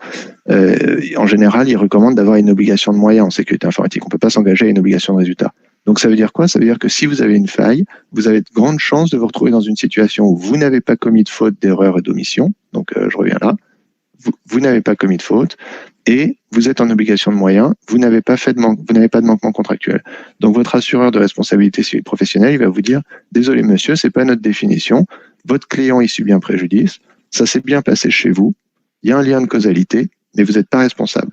En général, il recommande d'avoir une obligation de moyens en sécurité informatique. On ne peut pas s'engager à une obligation de résultat. Donc ça veut dire quoi? Ça veut dire que si vous avez une faille, vous avez de grandes chances de vous retrouver dans une situation où vous n'avez pas commis de faute, d'erreur et d'omission. Donc je reviens là. Vous n'avez pas commis de faute et vous êtes en obligation de moyens, vous n'avez pas de manquement contractuel. Donc votre assureur de responsabilité civile professionnelle, il va vous dire « Désolé monsieur, c'est pas notre définition, votre client il subit un préjudice, ça s'est bien passé chez vous, il y a un lien de causalité, mais vous n'êtes pas responsable.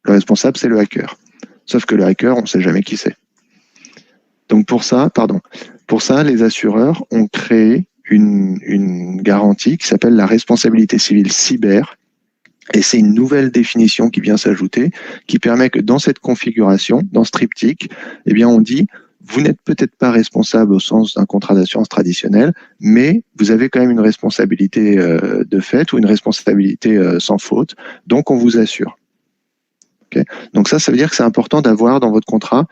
Le responsable, c'est le hacker. Sauf que le hacker, on ne sait jamais qui c'est. Donc pour ça, les assureurs ont créé une garantie qui s'appelle la responsabilité civile cyber. Et c'est une nouvelle définition qui vient s'ajouter, qui permet que dans cette configuration, dans ce triptyque, eh bien on dit vous n'êtes peut-être pas responsable au sens d'un contrat d'assurance traditionnel, mais vous avez quand même une responsabilité de fait ou une responsabilité sans faute, donc on vous assure. Okay, donc ça veut dire que c'est important d'avoir dans votre contrat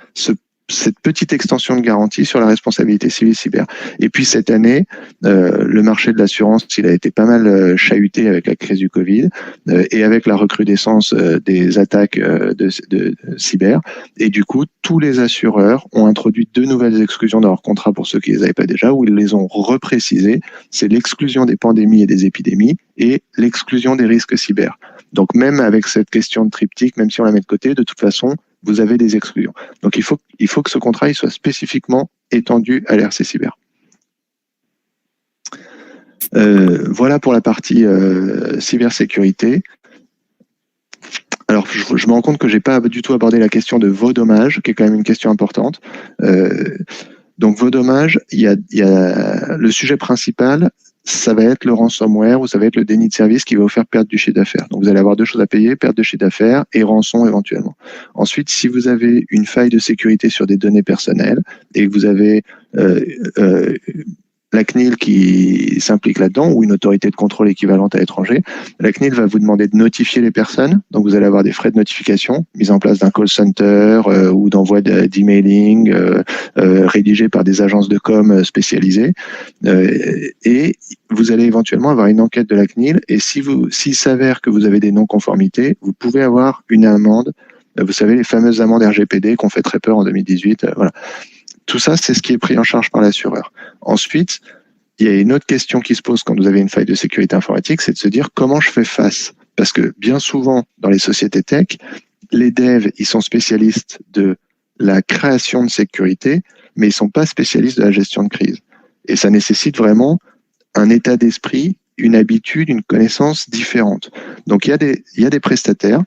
cette petite extension de garantie sur la responsabilité civile cyber. Et puis cette année, le marché de l'assurance, il a été pas mal chahuté avec la crise du Covid et avec la recrudescence des attaques de cyber. Et du coup, tous les assureurs ont introduit 2 nouvelles exclusions dans leur contrat pour ceux qui les avaient pas déjà, où ils les ont reprécisées. C'est l'exclusion des pandémies et des épidémies et l'exclusion des risques cyber. Donc même avec cette question de triptyque, même si on la met de côté, de toute façon, vous avez des exclusions. Donc il faut que ce contrat il soit spécifiquement étendu à l'RC Cyber. Voilà pour la partie cybersécurité. Alors je me rends compte que j'ai pas du tout abordé la question de vos dommages, qui est quand même une question importante. Donc vos dommages, il y a le sujet principal, ça va être le ransomware ou ça va être le déni de service qui va vous faire perdre du chiffre d'affaires. Donc vous allez avoir 2 choses à payer, perte de chiffre d'affaires et rançon éventuellement. Ensuite, si vous avez une faille de sécurité sur des données personnelles et que vous avez la CNIL qui s'implique là-dedans ou une autorité de contrôle équivalente à l'étranger, la CNIL va vous demander de notifier les personnes. Donc vous allez avoir des frais de notification, mise en place d'un call center ou d'envoi d'emailing rédigé par des agences de com spécialisées. Et vous allez éventuellement avoir une enquête de la CNIL. Et s'il s'avère que vous avez des non-conformités, vous pouvez avoir une amende. Vous savez, les fameuses amendes RGPD qu'on fait très peur en 2018. Voilà. Tout ça, c'est ce qui est pris en charge par l'assureur. Ensuite, il y a une autre question qui se pose quand vous avez une faille de sécurité informatique, c'est de se dire comment je fais face. Parce que bien souvent, dans les sociétés tech, les devs, ils sont spécialistes de la création de sécurité, mais ils sont pas spécialistes de la gestion de crise. Et ça nécessite vraiment un état d'esprit, une habitude, une connaissance différente. Donc, il y a des prestataires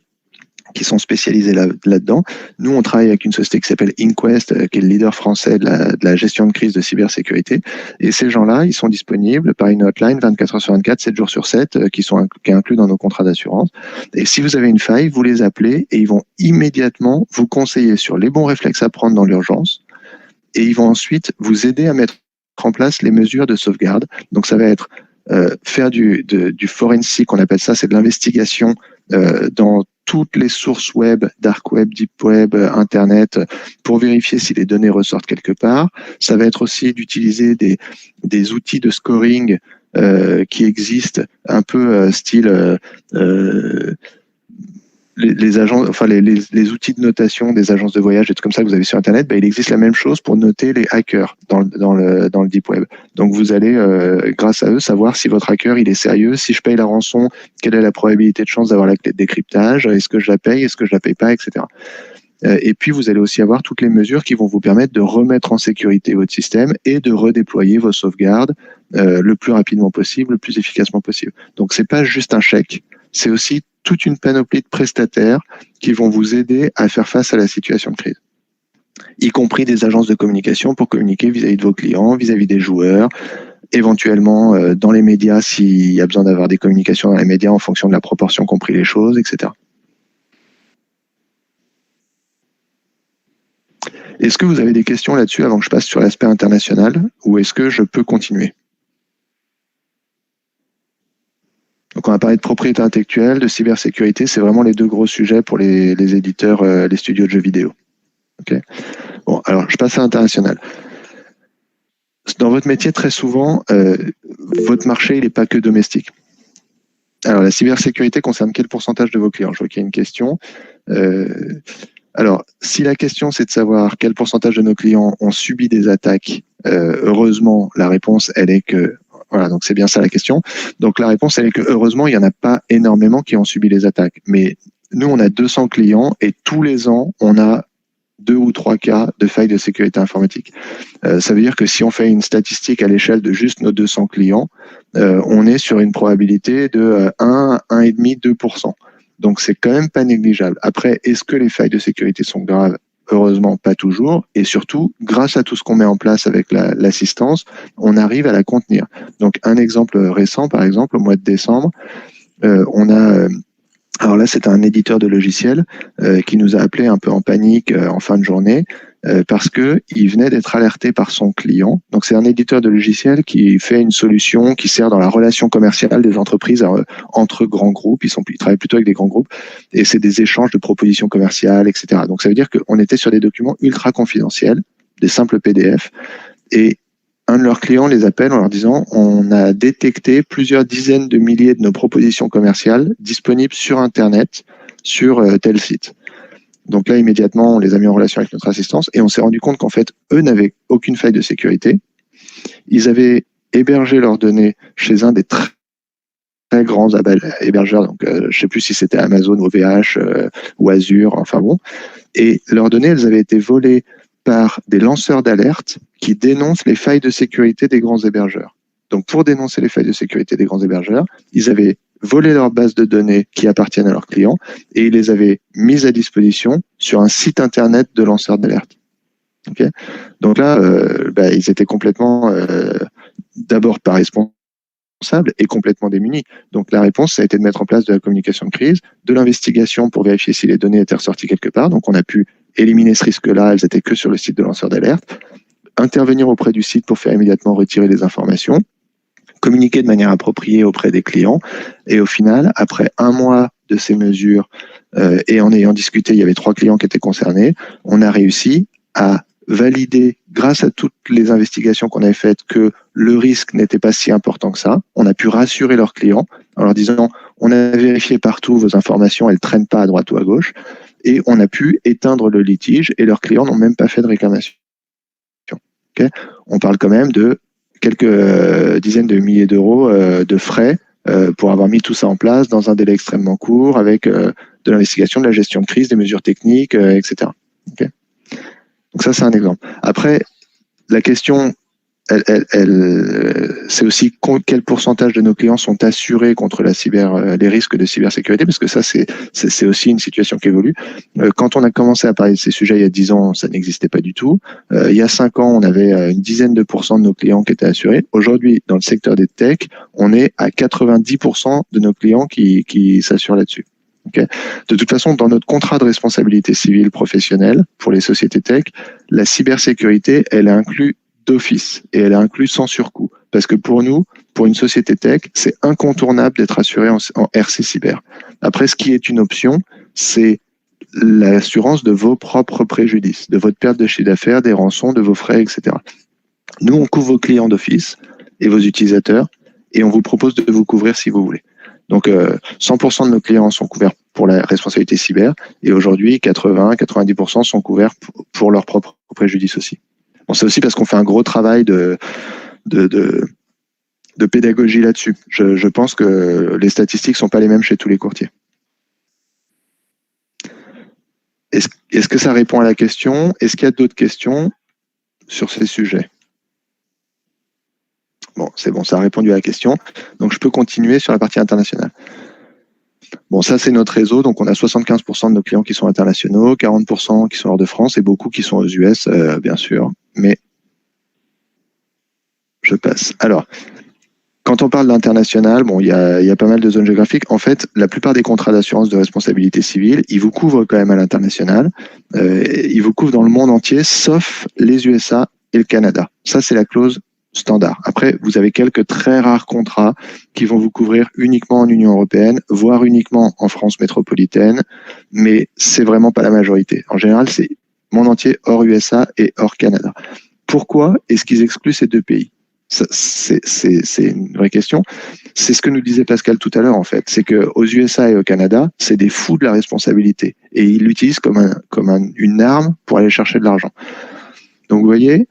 qui sont spécialisés là-dedans. Nous, on travaille avec une société qui s'appelle Inquest, qui est le leader français de la gestion de crise de cybersécurité. Et ces gens-là, ils sont disponibles par une hotline 24 heures sur 24, 7 jours sur 7, qui est inclus dans nos contrats d'assurance. Et si vous avez une faille, vous les appelez et ils vont immédiatement vous conseiller sur les bons réflexes à prendre dans l'urgence. Et ils vont ensuite vous aider à mettre en place les mesures de sauvegarde. Donc, ça va être faire du forensic, on appelle ça, c'est de l'investigation dans toutes les sources web, dark web, deep web, internet, pour vérifier si les données ressortent quelque part. Ça va être aussi d'utiliser des outils de scoring qui existent, un peu style les agences, enfin les outils de notation des agences de voyage et tout comme ça que vous avez sur Internet, il existe la même chose pour noter les hackers dans le deep web. Donc vous allez, grâce à eux, savoir si votre hacker il est sérieux, si je paye la rançon, quelle est la probabilité de chance d'avoir la clé de décryptage, est-ce que je la paye, est-ce que je la paye pas, etc. Et puis vous allez aussi avoir toutes les mesures qui vont vous permettre de remettre en sécurité votre système et de redéployer vos sauvegardes le plus rapidement possible, le plus efficacement possible. Donc c'est pas juste un chèque, c'est aussi toute une panoplie de prestataires qui vont vous aider à faire face à la situation de crise, y compris des agences de communication pour communiquer vis-à-vis de vos clients, vis-à-vis des joueurs, éventuellement dans les médias s'il y a besoin d'avoir des communications dans les médias en fonction de la proportion qu'ont pris les choses, etc. Est-ce que vous avez des questions là-dessus avant que je passe sur l'aspect international, ou est-ce que je peux continuer? Donc on va parler de propriété intellectuelle, de cybersécurité, c'est vraiment les deux gros sujets pour les éditeurs, les studios de jeux vidéo. Okay. Bon, alors je passe à l'international. Dans votre métier, très souvent, votre marché, il n'est pas que domestique. Alors la cybersécurité concerne quel pourcentage de vos clients? Je vois qu'il y a une question. Alors, si la question c'est de savoir quel pourcentage de nos clients ont subi des attaques, heureusement, la réponse, elle est que voilà, donc c'est bien ça la question. Donc la réponse, elle est que heureusement, il n'y en a pas énormément qui ont subi les attaques. Mais nous, on a 200 clients et tous les ans, on a 2 ou 3 cas de failles de sécurité informatique. Ça veut dire que si on fait une statistique à l'échelle de juste nos 200 clients, on est sur une probabilité de 1, 1,5, 2%. Donc c'est quand même pas négligeable. Après, est-ce que les failles de sécurité sont graves? Heureusement, pas toujours. Et surtout, grâce à tout ce qu'on met en place avec l'assistance, on arrive à la contenir. Donc, un exemple récent, par exemple, au mois de décembre, on a... alors là, c'est un éditeur de logiciels qui nous a appelé un peu en panique en fin de journée parce qu'il venait d'être alerté par son client. Donc, c'est un éditeur de logiciels qui fait une solution qui sert dans la relation commerciale des entreprises entre grands groupes. Ils travaillent plutôt avec des grands groupes et c'est des échanges de propositions commerciales, etc. Donc, ça veut dire qu'on était sur des documents ultra confidentiels, des simples PDF. Et un de leurs clients les appelle en leur disant « On a détecté plusieurs dizaines de milliers de nos propositions commerciales disponibles sur Internet, sur tel site. » Donc là, immédiatement, on les a mis en relation avec notre assistance et on s'est rendu compte qu'en fait, eux n'avaient aucune faille de sécurité. Ils avaient hébergé leurs données chez un des très grands hébergeurs, donc je ne sais plus si c'était Amazon, OVH ou Azure, enfin bon. Et leurs données, elles avaient été volées par des lanceurs d'alerte qui dénoncent les failles de sécurité des grands hébergeurs. Donc, pour dénoncer les failles de sécurité des grands hébergeurs, ils avaient volé leurs bases de données qui appartiennent à leurs clients et ils les avaient mises à disposition sur un site internet de lanceurs d'alerte. Okay. Donc là, ils étaient complètement, d'abord pas responsables et complètement démunis. Donc la réponse, ça a été de mettre en place de la communication de crise, de l'investigation pour vérifier si les données étaient ressorties quelque part. Donc on a pu éliminer ce risque-là, elles étaient que sur le site de lanceurs d'alerte, intervenir auprès du site pour faire immédiatement retirer les informations, communiquer de manière appropriée auprès des clients. Et au final, après un mois de ces mesures et en ayant discuté, il y avait 3 clients qui étaient concernés, on a réussi à valider, grâce à toutes les investigations qu'on avait faites, que le risque n'était pas si important que ça. On a pu rassurer leurs clients en leur disant on a vérifié partout, vos informations, elles ne traînent pas à droite ou à gauche. Et on a pu éteindre le litige et leurs clients n'ont même pas fait de réclamation. Okay. On parle quand même de quelques dizaines de milliers d'euros de frais pour avoir mis tout ça en place dans un délai extrêmement court avec de l'investigation, de la gestion de crise, des mesures techniques, etc. Okay. Donc ça, c'est un exemple. Après, la question, c'est aussi quel pourcentage de nos clients sont assurés contre les risques de cybersécurité, parce que ça, c'est aussi une situation qui évolue. Quand on a commencé à parler de ces sujets il y a 10 ans, ça n'existait pas du tout. Il y a 5 ans, on avait une dizaine de pourcents de nos clients qui étaient assurés. Aujourd'hui, dans le secteur des tech, on est à 90% de nos clients qui s'assurent là-dessus. Okay. De toute façon, dans notre contrat de responsabilité civile professionnelle pour les sociétés tech, la cybersécurité, elle est inclue d'office et elle est inclue sans surcoût. Parce que pour nous, pour une société tech, c'est incontournable d'être assuré en RC Cyber. Après, ce qui est une option, c'est l'assurance de vos propres préjudices, de votre perte de chiffre d'affaires, des rançons, de vos frais, etc. Nous, on couvre vos clients d'office et vos utilisateurs. et on vous propose de vous couvrir si vous voulez. Donc 100% de nos clients sont couverts pour la responsabilité cyber et aujourd'hui 80-90% sont couverts pour leur propre préjudice aussi. Bon, c'est aussi parce qu'on fait un gros travail de pédagogie là-dessus. Je pense que les statistiques sont pas les mêmes chez tous les courtiers. Est-ce que ça répond à la question? Est-ce qu'il y a d'autres questions sur ces sujets? Bon, c'est bon, ça a répondu à la question. Donc, je peux continuer sur la partie internationale. Bon, ça, c'est notre réseau. Donc, on a 75% de nos clients qui sont internationaux, 40% qui sont hors de France et beaucoup qui sont aux US, bien sûr. Mais je passe. Alors, quand on parle d'international, bon, il y a pas mal de zones géographiques. En fait, la plupart des contrats d'assurance de responsabilité civile, ils vous couvrent quand même à l'international. Ils vous couvrent dans le monde entier, sauf les USA et le Canada. Ça, c'est la clause standard. Après, vous avez quelques très rares contrats qui vont vous couvrir uniquement en Union européenne, voire uniquement en France métropolitaine, mais c'est vraiment pas la majorité. En général, c'est monde entier hors USA et hors Canada. Pourquoi est-ce qu'ils excluent ces deux pays? C'est une vraie question. C'est ce que nous disait Pascal tout à l'heure, en fait. C'est qu'aux USA et au Canada, c'est des fous de la responsabilité. Et ils l'utilisent comme une arme pour aller chercher de l'argent. Donc, vous voyez,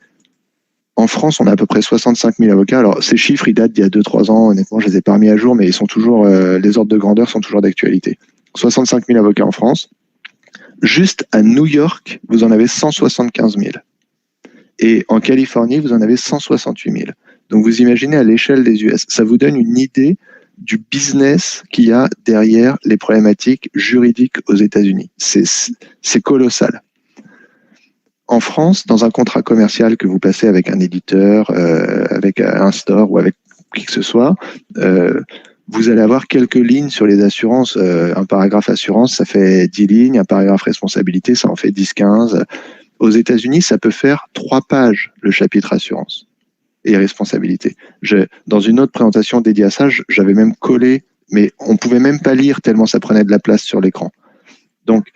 en France, on a à peu près 65 000 avocats. Alors, ces chiffres, ils datent d'il y a 2-3 ans. Honnêtement, je les ai pas remis à jour, mais ils sont toujours, les ordres de grandeur sont toujours d'actualité. 65 000 avocats en France. Juste à New York, vous en avez 175 000. Et en Californie, vous en avez 168 000. Donc, vous imaginez à l'échelle des US. Ça vous donne une idée du business qu'il y a derrière les problématiques juridiques aux États-Unis. C'est colossal. En France, dans un contrat commercial que vous passez avec un éditeur, avec un store ou avec qui que ce soit, vous allez avoir quelques lignes sur les assurances. Un paragraphe assurance, ça fait 10 lignes. Un paragraphe responsabilité, ça en fait 10-15. Aux États-Unis, ça peut faire 3 pages, le chapitre assurance et responsabilité. Dans une autre présentation dédiée à ça, j'avais même collé, mais on ne pouvait même pas lire tellement ça prenait de la place sur l'écran. Donc,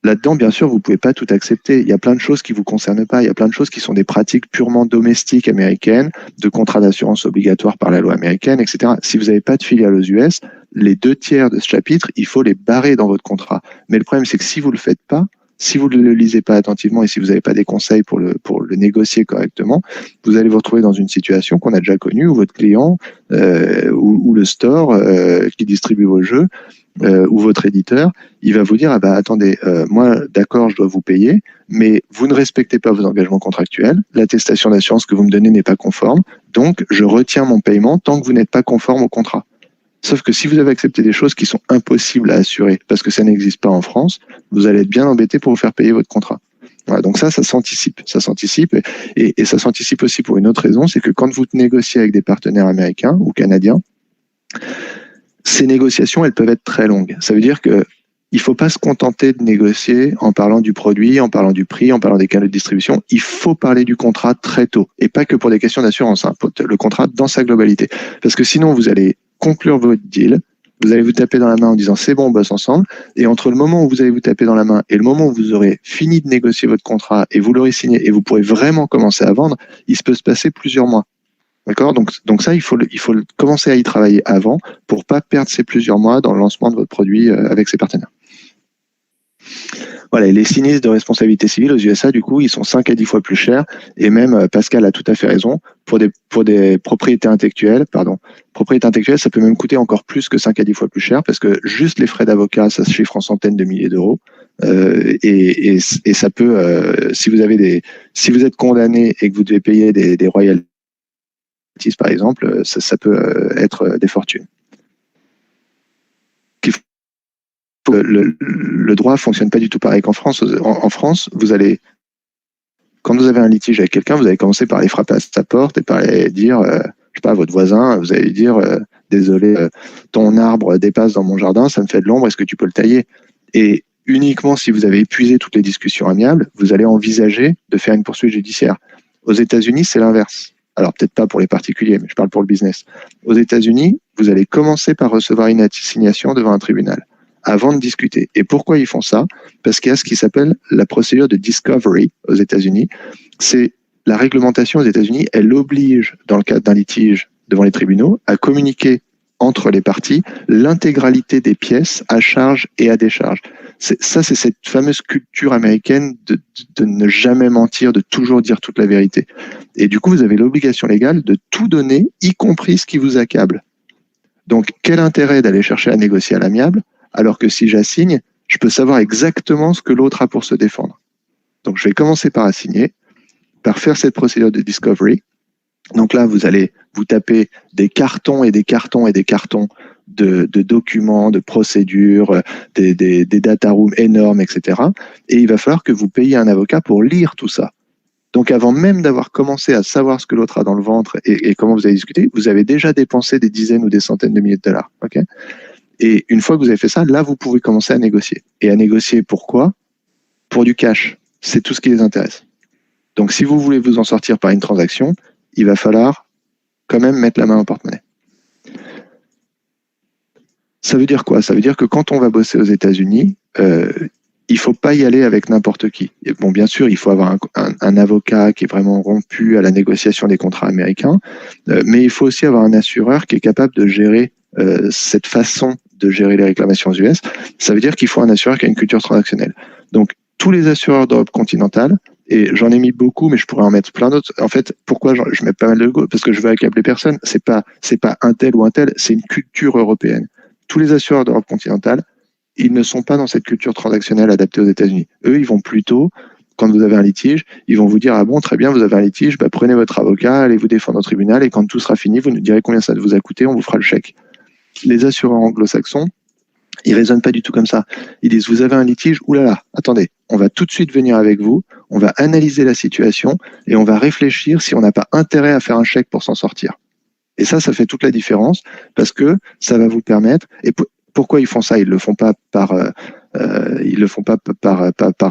là-dedans, bien sûr, vous ne pouvez pas tout accepter. Il y a plein de choses qui ne vous concernent pas. Il y a plein de choses qui sont des pratiques purement domestiques américaines, de contrats d'assurance obligatoires par la loi américaine, etc. Si vous n'avez pas de filiale aux US, les 2/3 de ce chapitre, il faut les barrer dans votre contrat. Mais le problème, c'est que si vous ne le faites pas, si vous ne le lisez pas attentivement et si vous n'avez pas des conseils pour le négocier correctement, vous allez vous retrouver dans une situation qu'on a déjà connue où votre client ou le store qui distribue vos jeux ou votre éditeur, il va vous dire ah bah attendez, moi d'accord je dois vous payer, mais vous ne respectez pas vos engagements contractuels, l'attestation d'assurance que vous me donnez n'est pas conforme, donc je retiens mon paiement tant que vous n'êtes pas conforme au contrat. Sauf que si vous avez accepté des choses qui sont impossibles à assurer parce que ça n'existe pas en France, vous allez être bien embêté pour vous faire payer votre contrat. Voilà, donc ça s'anticipe. Ça s'anticipe et ça s'anticipe aussi pour une autre raison, c'est que quand vous négociez avec des partenaires américains ou canadiens, ces négociations, elles peuvent être très longues. Ça veut dire que il ne faut pas se contenter de négocier en parlant du produit, en parlant du prix, en parlant des canaux de distribution. Il faut parler du contrat très tôt. Et pas que pour des questions d'assurance, hein, le contrat dans sa globalité. Parce que sinon, vous allez conclure votre deal, vous allez vous taper dans la main en disant c'est bon, on bosse ensemble. Et entre le moment où vous allez vous taper dans la main et le moment où vous aurez fini de négocier votre contrat et vous l'aurez signé et vous pourrez vraiment commencer à vendre, il peut se passer plusieurs mois. D'accord ? Donc ça, il faut commencer à y travailler avant pour pas perdre ces plusieurs mois dans le lancement de votre produit avec ses partenaires. Voilà, et les sinistres de responsabilité civile aux USA, du coup, ils sont 5 à 10 fois plus chers. Et même, Pascal a tout à fait raison, pour des propriétés intellectuelles, ça peut même coûter encore plus que 5 à 10 fois plus cher, parce que juste les frais d'avocat, ça se chiffre en centaines de milliers d'euros. Et ça peut, si vous êtes condamné et que vous devez payer des royalties, par exemple, ça peut être des fortunes. Le droit fonctionne pas du tout pareil qu'en France. En France, quand vous avez un litige avec quelqu'un, vous allez commencer par aller frapper à sa porte et par aller dire, je sais pas, à votre voisin, vous allez dire, désolé, ton arbre dépasse dans mon jardin, ça me fait de l'ombre, est-ce que tu peux le tailler? Et uniquement si vous avez épuisé toutes les discussions amiables, vous allez envisager de faire une poursuite judiciaire. Aux États-Unis, c'est l'inverse. Alors peut-être pas pour les particuliers, mais je parle pour le business. Aux États-Unis, vous allez commencer par recevoir une assignation devant un tribunal avant de discuter. Et pourquoi ils font ça? Parce qu'il y a ce qui s'appelle la procédure de discovery aux États-Unis. C'est la réglementation aux États-Unis, elle oblige, dans le cadre d'un litige devant les tribunaux, à communiquer entre les parties l'intégralité des pièces à charge et à décharge. C'est cette fameuse culture américaine de ne jamais mentir, de toujours dire toute la vérité. Et du coup, vous avez l'obligation légale de tout donner, y compris ce qui vous accable. Donc, quel intérêt d'aller chercher à négocier à l'amiable, alors que si j'assigne, je peux savoir exactement ce que l'autre a pour se défendre. Donc, je vais commencer par assigner, par faire cette procédure de discovery. Donc là, vous allez vous taper des cartons et des cartons et des cartons de documents, de procédures, des data rooms énormes, etc. Et il va falloir que vous payiez un avocat pour lire tout ça. Donc avant même d'avoir commencé à savoir ce que l'autre a dans le ventre et comment vous avez discuté, vous avez déjà dépensé des dizaines ou des centaines de milliers de dollars. Okay, et une fois que vous avez fait ça, là, vous pouvez commencer à négocier. Et à négocier pourquoi ? Pour du cash. C'est tout ce qui les intéresse. Donc si vous voulez vous en sortir par une transaction, il va falloir quand même mettre la main au porte-monnaie. Ça veut dire quoi ? Ça veut dire que quand on va bosser aux États-Unis, il ne faut pas y aller avec n'importe qui. Et bon, bien sûr, il faut avoir un avocat qui est vraiment rompu à la négociation des contrats américains, mais il faut aussi avoir un assureur qui est capable de gérer cette façon de gérer les réclamations US. Ça veut dire qu'il faut un assureur qui a une culture transactionnelle. Donc, tous les assureurs d'Europe continentale, et j'en ai mis beaucoup, mais je pourrais en mettre plein d'autres. En fait, pourquoi je mets pas mal de go ? Parce que je veux accabler personne. C'est pas un tel ou un tel, c'est une culture européenne. Tous les assureurs d'Europe continentale, ils ne sont pas dans cette culture transactionnelle adaptée aux États-Unis. Eux, ils vont plutôt, quand vous avez un litige, ils vont vous dire, ah bon, très bien, vous avez un litige, bah, prenez votre avocat, allez vous défendre au tribunal, et quand tout sera fini, vous nous direz combien ça vous a coûté, on vous fera le chèque. Les assureurs anglo-saxons, ils raisonnent pas du tout comme ça. Ils disent, vous avez un litige, oulala, attendez, on va tout de suite venir avec vous, on va analyser la situation, et on va réfléchir si on n'a pas intérêt à faire un chèque pour s'en sortir. Et ça fait toute la différence, parce que ça va vous permettre, et pourquoi ils font ça ? Ils le font pas par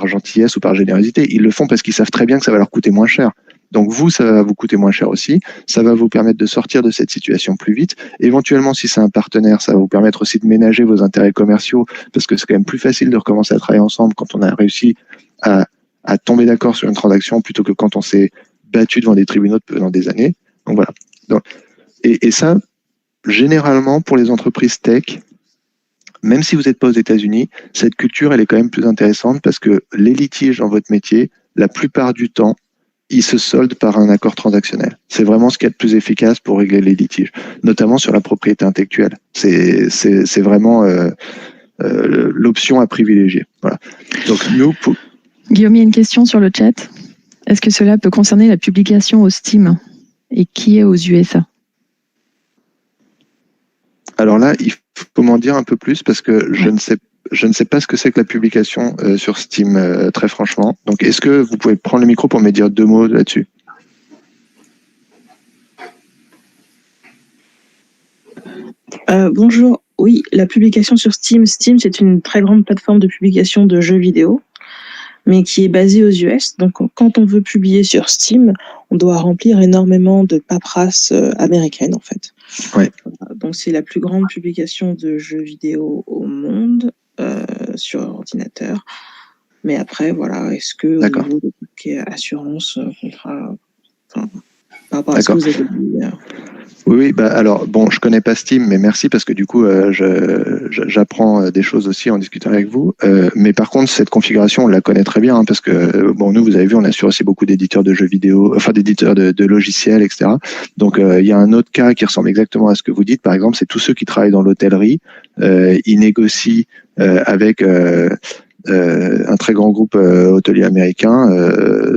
gentillesse ou par générosité. Ils le font parce qu'ils savent très bien que ça va leur coûter moins cher. Donc vous, ça va vous coûter moins cher aussi. Ça va vous permettre de sortir de cette situation plus vite. Éventuellement, si c'est un partenaire, ça va vous permettre aussi de ménager vos intérêts commerciaux, parce que c'est quand même plus facile de recommencer à travailler ensemble quand on a réussi à tomber d'accord sur une transaction plutôt que quand on s'est battu devant des tribunaux pendant des années. Donc voilà. Et ça, généralement, pour les entreprises tech, même si vous n'êtes pas aux États-Unis, cette culture, elle est quand même plus intéressante parce que les litiges dans votre métier, la plupart du temps, ils se soldent par un accord transactionnel. C'est vraiment ce qu'il y a de plus efficace pour régler les litiges, notamment sur la propriété intellectuelle. C'est vraiment l'option à privilégier. Voilà. Donc, Guillaume, il y a une question sur le chat. Est-ce que cela peut concerner la publication au Steam et qui est aux USA ? Alors là, il faut m'en dire un peu plus parce que je ne sais pas ce que c'est que la publication sur Steam, très franchement. Donc, est-ce que vous pouvez prendre le micro pour me dire 2 mots là-dessus ? Bonjour. Oui, la publication sur Steam. Steam, c'est une très grande plateforme de publication de jeux vidéo, mais qui est basée aux US. Donc, quand on veut publier sur Steam, on doit remplir énormément de paperasse américaine, en fait. Ouais. Donc, c'est la plus grande publication de jeux vidéo au monde sur ordinateur. Mais après, voilà, est-ce que au niveau de tout ce qui est assurance, contrat, par rapport à ce que vous avez dit Oui, bah alors bon, je connais pas Steam, mais merci parce que du coup, j'apprends des choses aussi en discutant avec vous. Mais par contre, cette configuration, on la connaît très bien parce que bon, nous, vous avez vu, on assure aussi beaucoup d'éditeurs de jeux vidéo, enfin d'éditeurs de logiciels, etc. Donc, il y a un autre cas qui ressemble exactement à ce que vous dites. Par exemple, c'est tous ceux qui travaillent dans l'hôtellerie. Ils négocient avec un très grand groupe hôtelier américain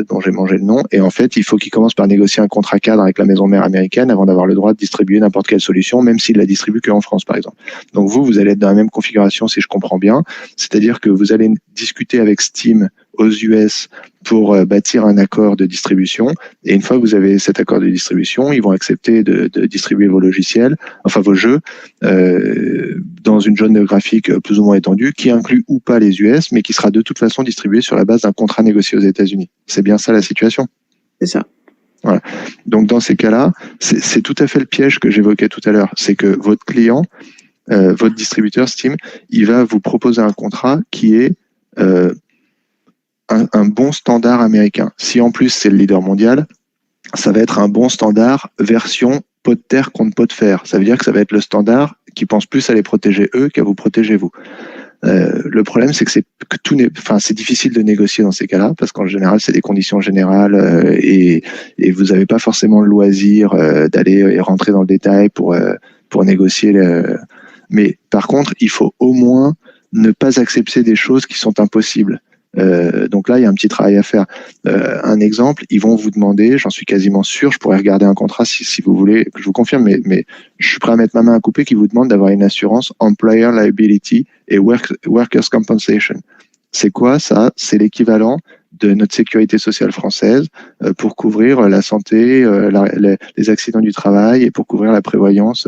dont j'ai mangé le nom, et en fait il faut qu'il commence par négocier un contrat cadre avec la maison mère américaine avant d'avoir le droit de distribuer n'importe quelle solution, même s'il la distribue qu'en France par exemple. Donc vous allez être dans la même configuration si je comprends bien, c'est-à-dire que vous allez discuter avec Steam aux US pour bâtir un accord de distribution, et une fois que vous avez cet accord de distribution, ils vont accepter de distribuer vos logiciels, enfin vos jeux, dans une zone géographique plus ou moins étendue, qui inclut ou pas les US, mais qui sera de toute façon distribué sur la base d'un contrat négocié aux États-Unis. C'est bien ça la situation ? C'est ça. Voilà. Donc dans ces cas-là, c'est tout à fait le piège que j'évoquais tout à l'heure, c'est que votre client, votre distributeur Steam, il va vous proposer un contrat qui est un bon standard américain. Si en plus c'est le leader mondial, ça va être un bon standard version pot de terre contre pot de fer. Ça veut dire que ça va être le standard qui pense plus à les protéger eux qu'à vous protéger vous. Le problème, c'est que c'est difficile de négocier dans ces cas-là parce qu'en général, c'est des conditions générales et vous n'avez pas forcément le loisir d'aller rentrer dans le détail pour négocier. Mais par contre, il faut au moins ne pas accepter des choses qui sont impossibles. Donc là, il y a un petit travail à faire. Un exemple, ils vont vous demander, j'en suis quasiment sûr, je pourrais regarder un contrat si vous voulez, que je vous confirme, mais je suis prêt à mettre ma main à couper, qui vous demande d'avoir une assurance Employer Liability et Workers' Compensation. C'est quoi ça? C'est l'équivalent de notre sécurité sociale française pour couvrir la santé, les accidents du travail et pour couvrir la prévoyance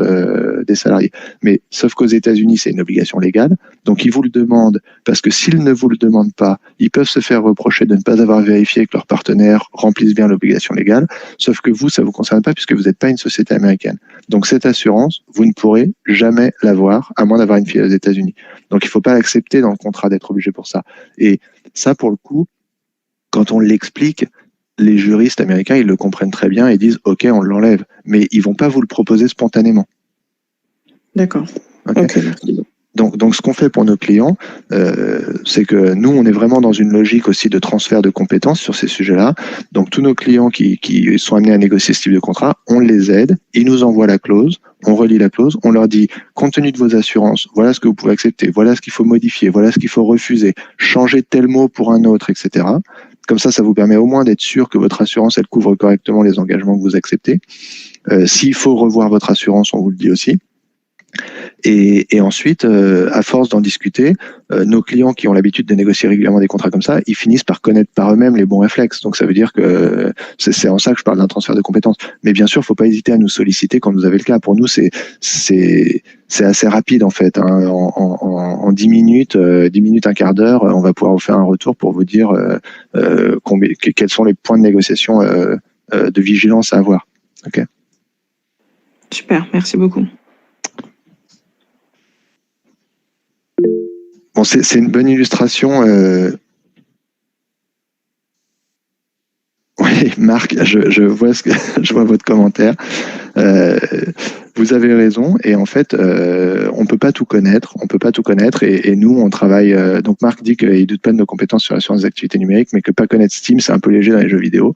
des salariés. Mais sauf qu'aux États-Unis, c'est une obligation légale. Donc, ils vous le demandent parce que s'ils ne vous le demandent pas, ils peuvent se faire reprocher de ne pas avoir vérifié que leurs partenaires remplissent bien l'obligation légale. Sauf que vous, ça vous concerne pas puisque vous n'êtes pas une société américaine. Donc, cette assurance, vous ne pourrez jamais l'avoir à moins d'avoir une filiale aux États-Unis. Donc, il ne faut pas l'accepter dans le contrat d'être obligé pour ça. Et ça, pour le coup, quand on l'explique, les juristes américains, ils le comprennent très bien et disent « Ok, on l'enlève ». Mais ils ne vont pas vous le proposer spontanément. D'accord. Ok, merci. Donc, ce qu'on fait pour nos clients, c'est que nous, on est vraiment dans une logique aussi de transfert de compétences sur ces sujets-là. Donc, tous nos clients qui sont amenés à négocier ce type de contrat, on les aide, ils nous envoient la clause, on relit la clause, on leur dit, compte tenu de vos assurances, voilà ce que vous pouvez accepter, voilà ce qu'il faut modifier, voilà ce qu'il faut refuser, changer tel mot pour un autre, etc. Comme ça vous permet au moins d'être sûr que votre assurance, elle couvre correctement les engagements que vous acceptez. S'il faut revoir votre assurance, on vous le dit aussi. Et ensuite, à force d'en discuter, nos clients qui ont l'habitude de négocier régulièrement des contrats comme ça, ils finissent par connaître par eux-mêmes les bons réflexes. Donc ça veut dire que c'est en ça que je parle d'un transfert de compétences. Mais bien sûr, il ne faut pas hésiter à nous solliciter quand vous avez le cas. Pour nous, c'est assez rapide en fait. Hein. En 10 minutes, un quart d'heure, on va pouvoir vous faire un retour pour vous dire quels sont les points de négociation de vigilance à avoir. Okay. Super, merci beaucoup. Bon, c'est une bonne illustration. Oui, Marc, je vois votre commentaire. Vous avez raison. Et en fait, on peut pas tout connaître. Et nous, on travaille. Donc, Marc dit qu'il doute pas de nos compétences sur l'assurance des activités numériques, mais que pas connaître Steam, c'est un peu léger dans les jeux vidéo.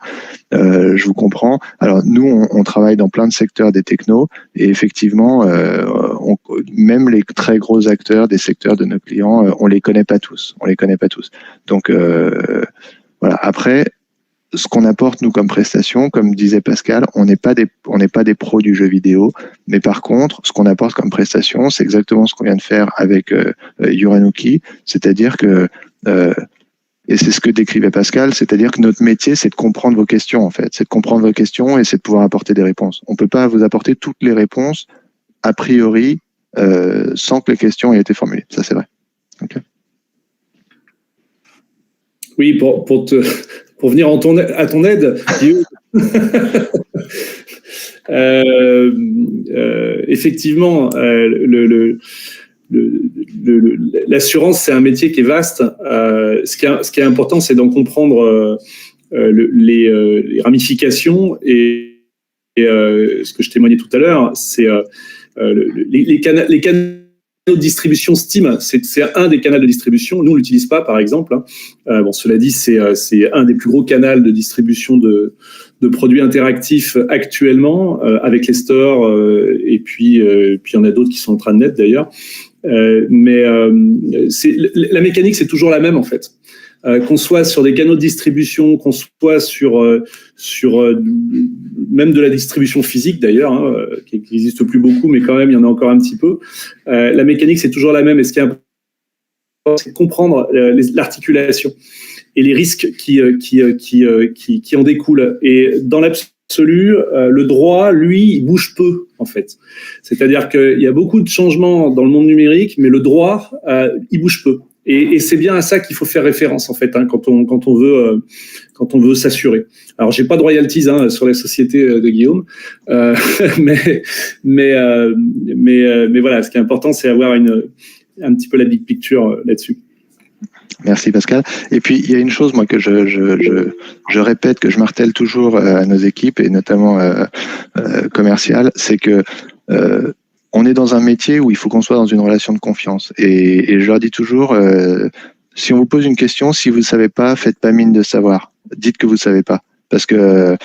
Je vous comprends. Alors, nous, on travaille dans plein de secteurs des technos. Et effectivement, même les très gros acteurs des secteurs de nos clients, on les connaît pas tous. Donc, voilà. Après, ce qu'on apporte, nous, comme prestation, comme disait Pascal, on n'est pas des pros du jeu vidéo, mais par contre, ce qu'on apporte comme prestation, c'est exactement ce qu'on vient de faire avec Uranuki, c'est-à-dire que, et c'est ce que décrivait Pascal, c'est-à-dire que notre métier, c'est de comprendre vos questions, en fait. C'est de comprendre vos questions et c'est de pouvoir apporter des réponses. On ne peut pas vous apporter toutes les réponses, a priori, sans que les questions aient été formulées. Ça, c'est vrai. Okay. Oui, pour venir à ton aide, effectivement, l'assurance, c'est un métier qui est vaste. Ce qui est important, c'est d'en comprendre les ramifications et ce que je témoignais tout à l'heure, c'est les canaux de distribution Steam, c'est un des canaux de distribution. Nous, on l'utilise pas, par exemple. Bon, cela dit, c'est un des plus gros canaux de distribution de produits interactifs actuellement, avec les stores, et puis il y en a d'autres qui sont en train de naître d'ailleurs. Mais la mécanique, c'est toujours la même en fait. Qu'on soit sur des canaux de distribution, qu'on soit sur même de la distribution physique d'ailleurs, hein, qui n'existe plus beaucoup, mais quand même il y en a encore un petit peu. La mécanique, c'est toujours la même. Et ce qui est important, c'est de comprendre l'articulation et les risques qui en découlent. Et dans l'absolu, le droit, lui, il bouge peu en fait. C'est-à-dire qu'il y a beaucoup de changements dans le monde numérique, mais le droit, il bouge peu. Et c'est bien à ça qu'il faut faire référence en fait, hein, quand on veut s'assurer. Alors j'ai pas de royalties sur les sociétés de Guillaume, mais voilà, ce qui est important, c'est avoir un petit peu la big picture là-dessus. Merci Pascal. Et puis il y a une chose moi que je répète, que je martèle toujours à nos équipes et notamment commerciales, c'est que on est dans un métier où il faut qu'on soit dans une relation de confiance. Et je leur dis toujours, si on vous pose une question, si vous ne savez pas, faites pas mine de savoir. Dites que vous ne savez pas. Parce que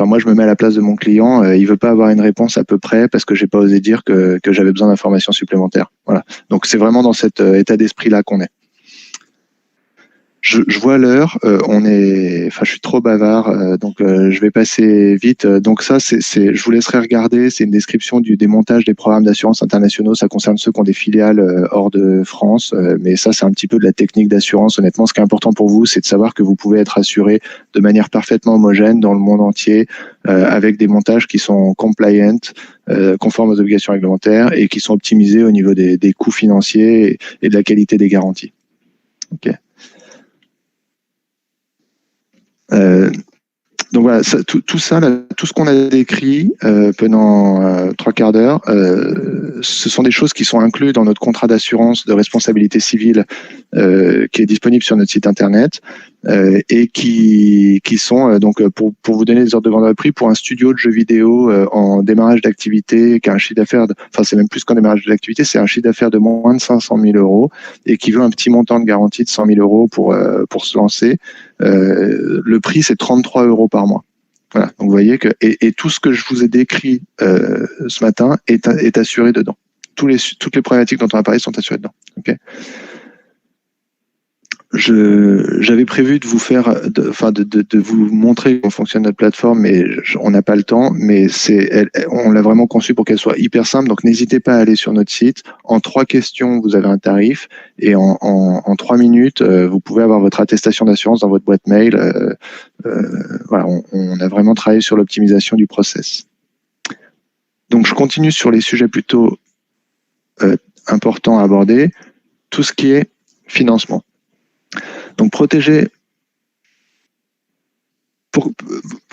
moi, je me mets à la place de mon client, il veut pas avoir une réponse à peu près parce que j'ai pas osé dire que j'avais besoin d'informations supplémentaires. Voilà. Donc, c'est vraiment dans cet état d'esprit-là qu'on est. Je vois l'heure, je suis trop bavard, donc je vais passer vite. Donc ça, je vous laisserai regarder, c'est une description des montages des programmes d'assurance internationaux. Ça concerne ceux qui ont des filiales hors de France, mais ça, c'est un petit peu de la technique d'assurance. Honnêtement, ce qui est important pour vous, c'est de savoir que vous pouvez être assuré de manière parfaitement homogène dans le monde entier, avec des montages qui sont compliant, conformes aux obligations réglementaires et qui sont optimisés au niveau des coûts financiers et de la qualité des garanties. Ok. Donc voilà, tout ça, là, tout ce qu'on a décrit pendant 3 quarts d'heure, ce sont des choses qui sont incluses dans notre contrat d'assurance de responsabilité civile qui est disponible sur notre site internet et qui sont donc pour vous donner des ordres de grandeur de prix pour un studio de jeux vidéo en démarrage d'activité qui a un chiffre d'affaires, enfin c'est même plus qu'en démarrage d'activité, c'est un chiffre d'affaires de moins de 500 000 euros et qui veut un petit montant de garantie de 100 000 euros pour se lancer. Le prix c'est 33 euros par mois. Voilà, donc vous voyez que et tout ce que je vous ai décrit ce matin est assuré dedans. Toutes les problématiques dont on a parlé sont assurées dedans. Okay. J'avais prévu de vous faire, de vous montrer comment fonctionne notre plateforme, mais on n'a pas le temps. Mais on l'a vraiment conçue pour qu'elle soit hyper simple. Donc n'hésitez pas à aller sur notre site. En 3 questions, vous avez un tarif, et en 3 minutes, vous pouvez avoir votre attestation d'assurance dans votre boîte mail. Voilà, on a vraiment travaillé sur l'optimisation du process. Donc je continue sur les sujets plutôt importants à aborder. Tout ce qui est financement. Donc protéger,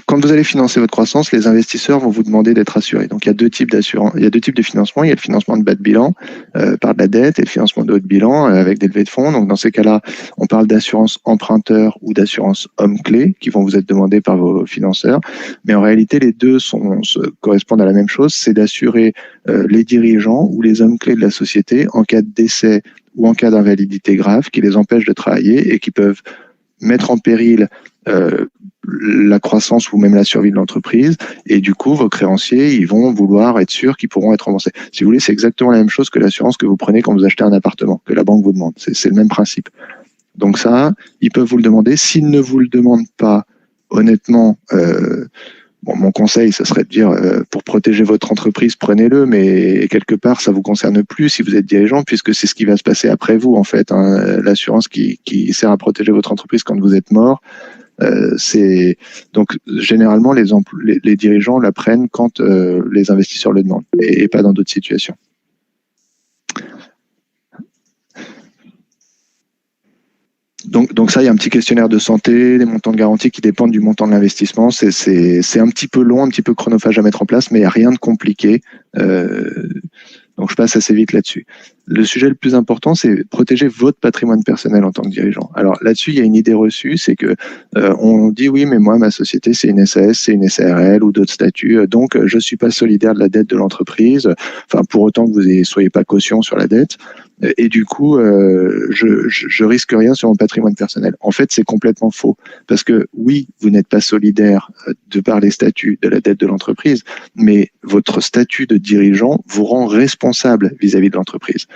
quand vous allez financer votre croissance, les investisseurs vont vous demander d'être assurés. Donc il y a 2 types d'assurance, il y a 2 types de financement. Il y a le financement de bas de bilan par de la dette et le financement de haut de bilan avec des levées de fonds. Donc dans ces cas-là, on parle d'assurance emprunteur ou d'assurance homme-clé qui vont vous être demandées par vos financeurs. Mais en réalité, les deux correspondent à la même chose, c'est d'assurer les dirigeants ou les hommes clés de la société en cas de décès ou en cas d'invalidité grave qui les empêche de travailler et qui peuvent mettre en péril la croissance ou même la survie de l'entreprise. Et du coup, vos créanciers, ils vont vouloir être sûrs qu'ils pourront être remboursés. Si vous voulez, c'est exactement la même chose que l'assurance que vous prenez quand vous achetez un appartement, que la banque vous demande. C'est le même principe. Donc ça, ils peuvent vous le demander. S'ils ne vous le demandent pas, honnêtement, mon conseil, ça serait de dire, pour protéger votre entreprise, prenez-le, mais quelque part, ça vous concerne plus si vous êtes dirigeant, puisque c'est ce qui va se passer après vous, en fait. Hein. L'assurance qui sert à protéger votre entreprise quand vous êtes mort, donc généralement les dirigeants la prennent quand les investisseurs le demandent, et pas dans d'autres situations. Donc ça, il y a un petit questionnaire de santé, des montants de garantie qui dépendent du montant de l'investissement. C'est un petit peu long, un petit peu chronophage à mettre en place, mais il n'y a rien de compliqué. Donc je passe assez vite là-dessus. Le sujet le plus important, c'est protéger votre patrimoine personnel en tant que dirigeant. Alors là-dessus, il y a une idée reçue, c'est que on dit oui, mais moi, ma société, c'est une SAS, c'est une SARL ou d'autres statuts, donc je suis pas solidaire de la dette de l'entreprise, enfin pour autant que vous ne soyez pas caution sur la dette. Et du coup, je risque rien sur mon patrimoine personnel. En fait, c'est complètement faux. Parce que oui, vous n'êtes pas solidaire de par les statuts de la dette de l'entreprise, mais votre statut de dirigeant vous rend responsable vis-à-vis de l'entreprise.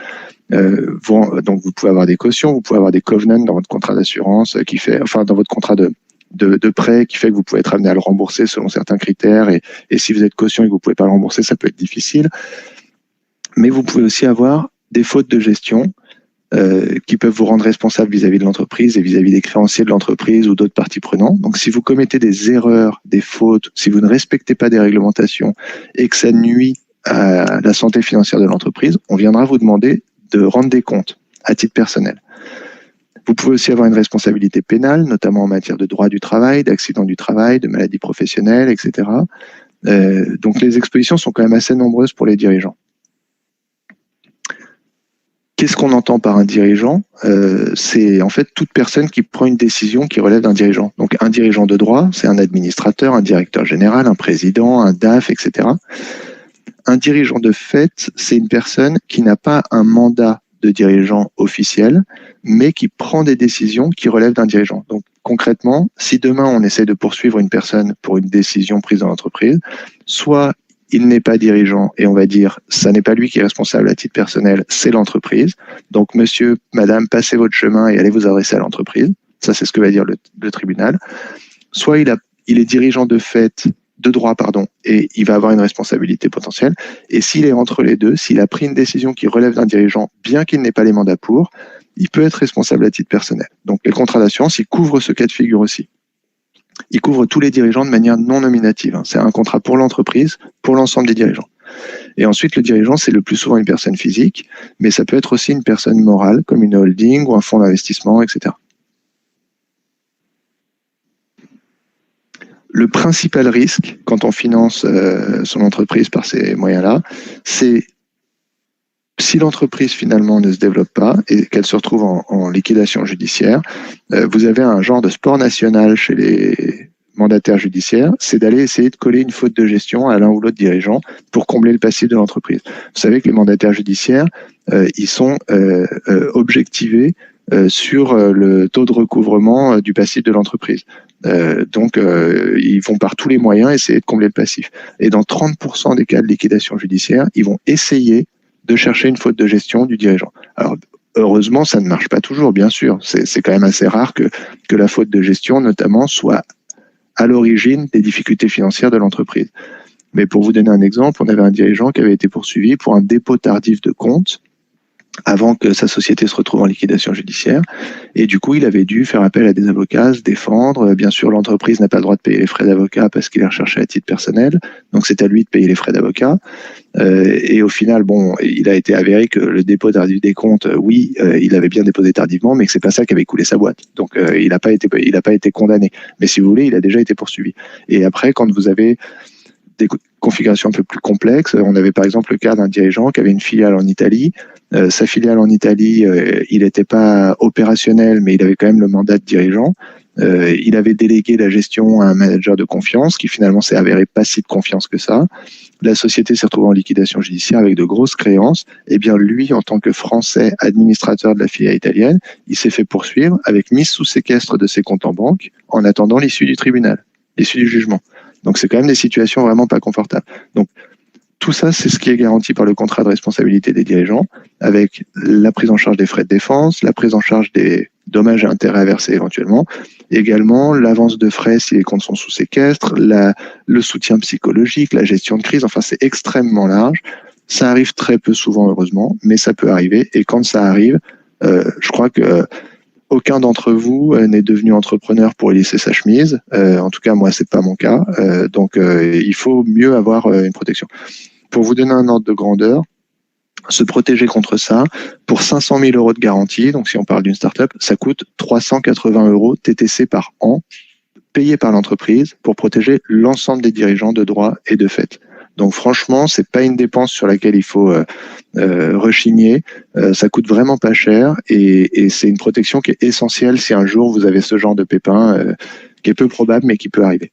Donc, vous pouvez avoir des cautions, vous pouvez avoir des covenants dans votre contrat d'assurance dans votre contrat de prêt qui fait que vous pouvez être amené à le rembourser selon certains critères. Et si vous êtes caution et que vous ne pouvez pas le rembourser, ça peut être difficile. Mais vous pouvez aussi avoir des fautes de gestion qui peuvent vous rendre responsable vis-à-vis de l'entreprise et vis-à-vis des créanciers de l'entreprise ou d'autres parties prenantes. Donc, si vous commettez des erreurs, des fautes, si vous ne respectez pas des réglementations et que ça nuit à la santé financière de l'entreprise, on viendra vous demander de rendre des comptes à titre personnel. Vous pouvez aussi avoir une responsabilité pénale, notamment en matière de droit du travail, d'accident du travail, de maladies professionnelles, etc. Donc, les expositions sont quand même assez nombreuses pour les dirigeants. Qu'est-ce qu'on entend par un dirigeant? C'est en fait toute personne qui prend une décision qui relève d'un dirigeant. Donc un dirigeant de droit, c'est un administrateur, un directeur général, un président, un DAF, etc. Un dirigeant de fait, c'est une personne qui n'a pas un mandat de dirigeant officiel, mais qui prend des décisions qui relèvent d'un dirigeant. Donc concrètement, si demain on essaie de poursuivre une personne pour une décision prise dans l'entreprise, soit il n'est pas dirigeant et on va dire ça n'est pas lui qui est responsable à titre personnel, c'est l'entreprise. Donc monsieur, madame, passez votre chemin et allez vous adresser à l'entreprise. Ça, c'est ce que va dire le tribunal. Soit il est dirigeant de fait, de droit, pardon, et il va avoir une responsabilité potentielle. Et s'il est entre les deux, s'il a pris une décision qui relève d'un dirigeant, bien qu'il n'ait pas les mandats pour, il peut être responsable à titre personnel. Donc les contrats d'assurance, ils couvrent ce cas de figure aussi. Il couvre tous les dirigeants de manière non nominative. C'est un contrat pour l'entreprise, pour l'ensemble des dirigeants. Et ensuite, le dirigeant, c'est le plus souvent une personne physique, mais ça peut être aussi une personne morale, comme une holding ou un fonds d'investissement, etc. Le principal risque, quand on finance son entreprise par ces moyens-là, c'est si l'entreprise finalement ne se développe pas et qu'elle se retrouve en liquidation judiciaire, vous avez un genre de sport national chez les mandataires judiciaires, c'est d'aller essayer de coller une faute de gestion à l'un ou l'autre dirigeant pour combler le passif de l'entreprise. Vous savez que les mandataires judiciaires, ils sont objectivés sur le taux de recouvrement du passif de l'entreprise. Donc, ils vont par tous les moyens essayer de combler le passif. Et dans 30% des cas de liquidation judiciaire, ils vont essayer de chercher une faute de gestion du dirigeant. Alors, heureusement, ça ne marche pas toujours, bien sûr. C'est quand même assez rare que la faute de gestion, notamment, soit à l'origine des difficultés financières de l'entreprise. Mais pour vous donner un exemple, on avait un dirigeant qui avait été poursuivi pour un dépôt tardif de compte avant que sa société se retrouve en liquidation judiciaire. Et du coup, il avait dû faire appel à des avocats, se défendre. Bien sûr, l'entreprise n'a pas le droit de payer les frais d'avocat parce qu'il est recherché à titre personnel. Donc, c'est à lui de payer les frais d'avocat. Et au final, bon, il a été avéré que le dépôt tardif des comptes, oui, il avait bien déposé tardivement, mais que c'est pas ça qui avait coulé sa boîte. Donc, il n'a pas été condamné. Mais si vous voulez, il a déjà été poursuivi. Et après, quand vous avez des configurations un peu plus complexes, on avait par exemple le cas d'un dirigeant qui avait une filiale en Italie. Sa filiale en Italie, il n'était pas opérationnel, mais il avait quand même le mandat de dirigeant. Il avait délégué la gestion à un manager de confiance qui finalement s'est avéré pas si de confiance que ça. La société s'est retrouvée en liquidation judiciaire avec de grosses créances. Et bien lui, en tant que Français administrateur de la filiale italienne, il s'est fait poursuivre avec mise sous séquestre de ses comptes en banque en attendant l'issue du tribunal, l'issue du jugement. Donc c'est quand même des situations vraiment pas confortables. Donc tout ça, c'est ce qui est garanti par le contrat de responsabilité des dirigeants, avec la prise en charge des frais de défense, la prise en charge des dommages et intérêts à verser éventuellement, également l'avance de frais si les comptes sont sous séquestre, le soutien psychologique, la gestion de crise, enfin c'est extrêmement large. Ça arrive très peu souvent, heureusement, mais ça peut arriver. Et quand ça arrive, je crois que aucun d'entre vous n'est devenu entrepreneur pour y laisser sa chemise. En tout cas, moi, c'est pas mon cas. Donc, il faut mieux avoir une protection. Pour vous donner un ordre de grandeur, se protéger contre ça, pour 500 000 euros de garantie, donc si on parle d'une start-up, ça coûte 380 euros TTC par an, payés par l'entreprise pour protéger l'ensemble des dirigeants de droit et de fait. Donc franchement, c'est pas une dépense sur laquelle il faut rechigner. Ça coûte vraiment pas cher et c'est une protection qui est essentielle si un jour vous avez ce genre de pépin qui est peu probable mais qui peut arriver.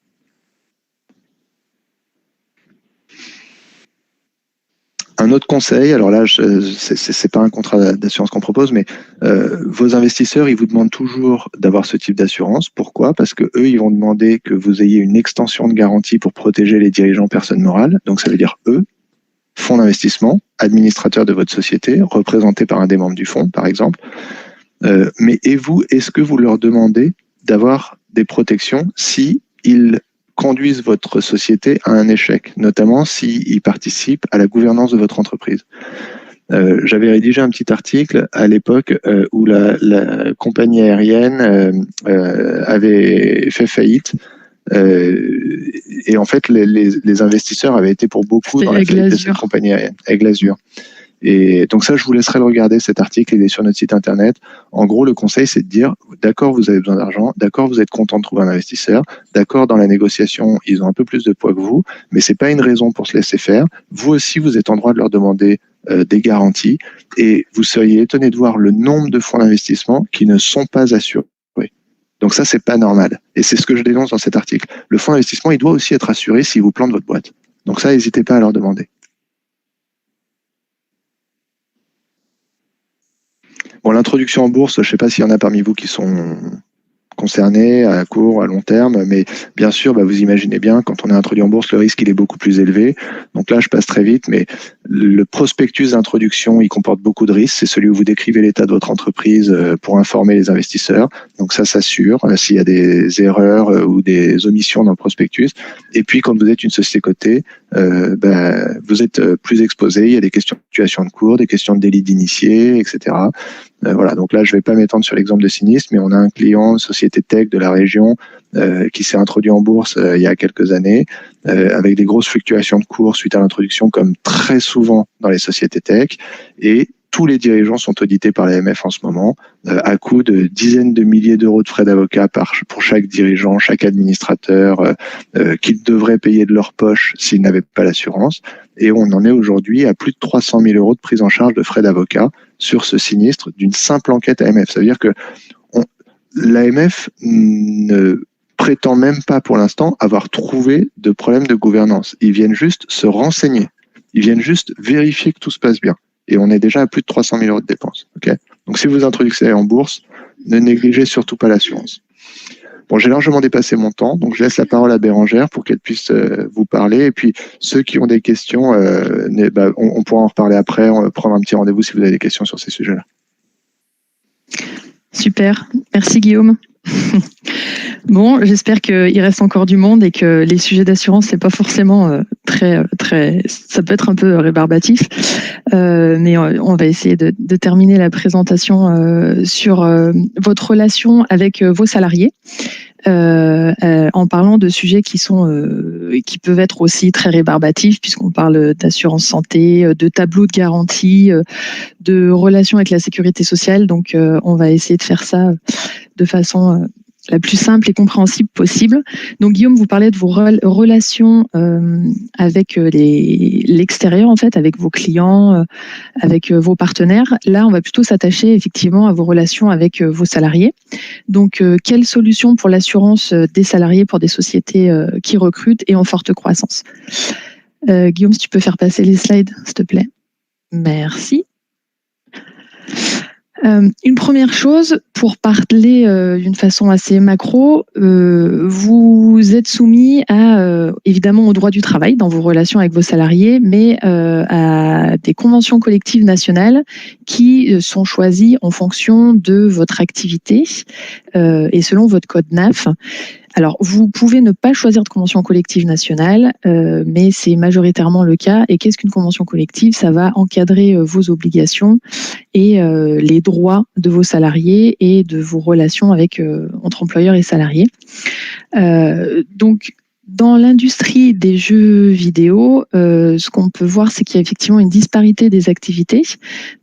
Un autre conseil, alors là, c'est pas un contrat d'assurance qu'on propose, mais vos investisseurs, ils vous demandent toujours d'avoir ce type d'assurance. Pourquoi? Parce que eux, ils vont demander que vous ayez une extension de garantie pour protéger les dirigeants personnes morales. Donc, ça veut dire eux, fonds d'investissement, administrateurs de votre société, représentés par un des membres du fonds, par exemple. Mais et vous, est-ce que vous leur demandez d'avoir des protections si ils conduisent votre société à un échec, notamment s'ils participent à la gouvernance de votre entreprise. J'avais rédigé un petit article à l'époque où la compagnie aérienne avait fait faillite et en fait les investisseurs avaient été pour beaucoup dans la faillite de cette compagnie aérienne, Aigle Azur. Et donc ça, je vous laisserai le regarder, cet article, il est sur notre site internet. En gros, le conseil, c'est de dire, d'accord, vous avez besoin d'argent, d'accord, vous êtes content de trouver un investisseur, d'accord, dans la négociation, ils ont un peu plus de poids que vous, mais c'est pas une raison pour se laisser faire. Vous aussi, vous êtes en droit de leur demander des garanties, et vous seriez étonné de voir le nombre de fonds d'investissement qui ne sont pas assurés. Donc ça, c'est pas normal. Et c'est ce que je dénonce dans cet article. Le fonds d'investissement, il doit aussi être assuré s'il vous plante votre boîte. Donc ça, n'hésitez pas à leur demander. Bon, l'introduction en bourse, je ne sais pas s'il y en a parmi vous qui sont concernés à court, à long terme, mais bien sûr, vous imaginez bien, quand on est introduit en bourse, le risque il est beaucoup plus élevé. Donc là, je passe très vite, mais le prospectus d'introduction, il comporte beaucoup de risques. C'est celui où vous décrivez l'état de votre entreprise pour informer les investisseurs. Donc ça s'assure s'il y a des erreurs ou des omissions dans le prospectus. Et puis, quand vous êtes une société cotée, vous êtes plus exposé. Il y a des questions de situation de cours, des questions de délit d'initié, etc. Voilà, donc là, je ne vais pas m'étendre sur l'exemple de Sinistre, mais on a un client, une société tech de la région, qui s'est introduit en bourse il y a quelques années, avec des grosses fluctuations de cours suite à l'introduction, comme très souvent dans les sociétés tech. Et tous les dirigeants sont audités par l'AMF en ce moment, à coût de dizaines de milliers d'euros de frais d'avocat pour chaque dirigeant, chaque administrateur, qu'ils devraient payer de leur poche s'ils n'avaient pas l'assurance. Et on en est aujourd'hui à plus de 300 000 euros de prise en charge de frais d'avocat sur ce sinistre d'une simple enquête AMF. Ça veut dire que l'AMF ne prétend même pas pour l'instant avoir trouvé de problème de gouvernance. Ils viennent juste se renseigner. Ils viennent juste vérifier que tout se passe bien. Et on est déjà à plus de 300 000 euros de dépenses. Okay, donc si vous introduisez en bourse, ne négligez surtout pas l'assurance. Bon, j'ai largement dépassé mon temps, donc je laisse la parole à Bérangère pour qu'elle puisse vous parler. Et puis, ceux qui ont des questions, on pourra en reparler après, on va prendre un petit rendez-vous si vous avez des questions sur ces sujets-là. Super, merci Guillaume. Bon, j'espère qu'il reste encore du monde et que les sujets d'assurance, c'est pas forcément très, ça peut être un peu rébarbatif, mais on va essayer de terminer la présentation sur votre relation avec vos salariés. En parlant de sujets qui peuvent être aussi très rébarbatifs, puisqu'on parle d'assurance santé, de tableau de garantie, de relations avec la sécurité sociale. Donc, on va essayer de faire ça de façon la plus simple et compréhensible possible. Donc, Guillaume, vous parlez de vos relations avec l'extérieur, en fait, avec vos clients, avec vos partenaires. Là, on va plutôt s'attacher effectivement à vos relations avec vos salariés. Donc, quelle solution pour l'assurance des salariés pour des sociétés qui recrutent et en forte croissance? Guillaume, si tu peux faire passer les slides, s'il te plaît. Merci. Une première chose, pour parler d'une façon assez macro, vous êtes soumis évidemment au droit du travail dans vos relations avec vos salariés, mais à des conventions collectives nationales qui sont choisies en fonction de votre activité et selon votre code NAF. Alors, vous pouvez ne pas choisir de convention collective nationale, mais c'est majoritairement le cas. Et qu'est-ce qu'une convention collective? Ça va encadrer vos obligations et les droits de vos salariés et de vos relations entre employeurs et salariés. Donc, dans l'industrie des jeux vidéo, ce qu'on peut voir, c'est qu'il y a effectivement une disparité des activités.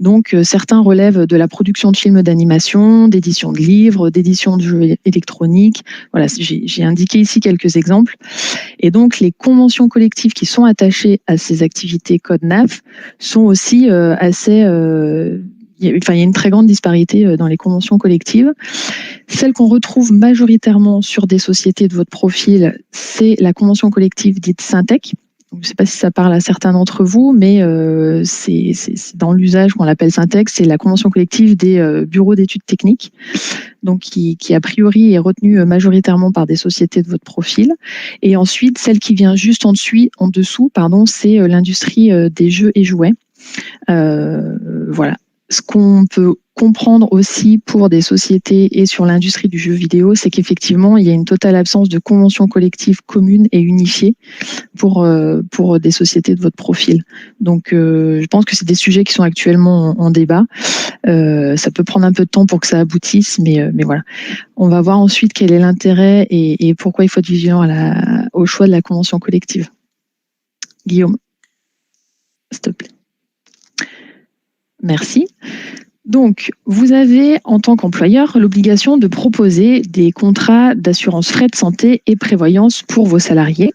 Donc, certains relèvent de la production de films d'animation, d'édition de livres, d'édition de jeux électroniques. Voilà, j'ai indiqué ici quelques exemples. Et donc, les conventions collectives qui sont attachées à ces activités code NAF sont aussi assez... il y a une très grande disparité dans les conventions collectives. Celle qu'on retrouve majoritairement sur des sociétés de votre profil, c'est la convention collective dite Syntec. Je ne sais pas si ça parle à certains d'entre vous, mais c'est dans l'usage qu'on l'appelle Syntec, c'est la convention collective des bureaux d'études techniques, donc qui a priori est retenue majoritairement par des sociétés de votre profil. Et ensuite, celle qui vient juste en dessous, c'est l'industrie des jeux et jouets. Voilà. Ce qu'on peut comprendre aussi pour des sociétés et sur l'industrie du jeu vidéo, c'est qu'effectivement, il y a une totale absence de convention collective commune et unifiée pour des sociétés de votre profil. Donc, je pense que c'est des sujets qui sont actuellement en débat. Ça peut prendre un peu de temps pour que ça aboutisse, mais voilà. On va voir ensuite quel est l'intérêt et pourquoi il faut être vigilant au choix de la convention collective. Guillaume, s'il te plaît. Merci. Donc, vous avez, en tant qu'employeur, l'obligation de proposer des contrats d'assurance frais de santé et prévoyance pour vos salariés.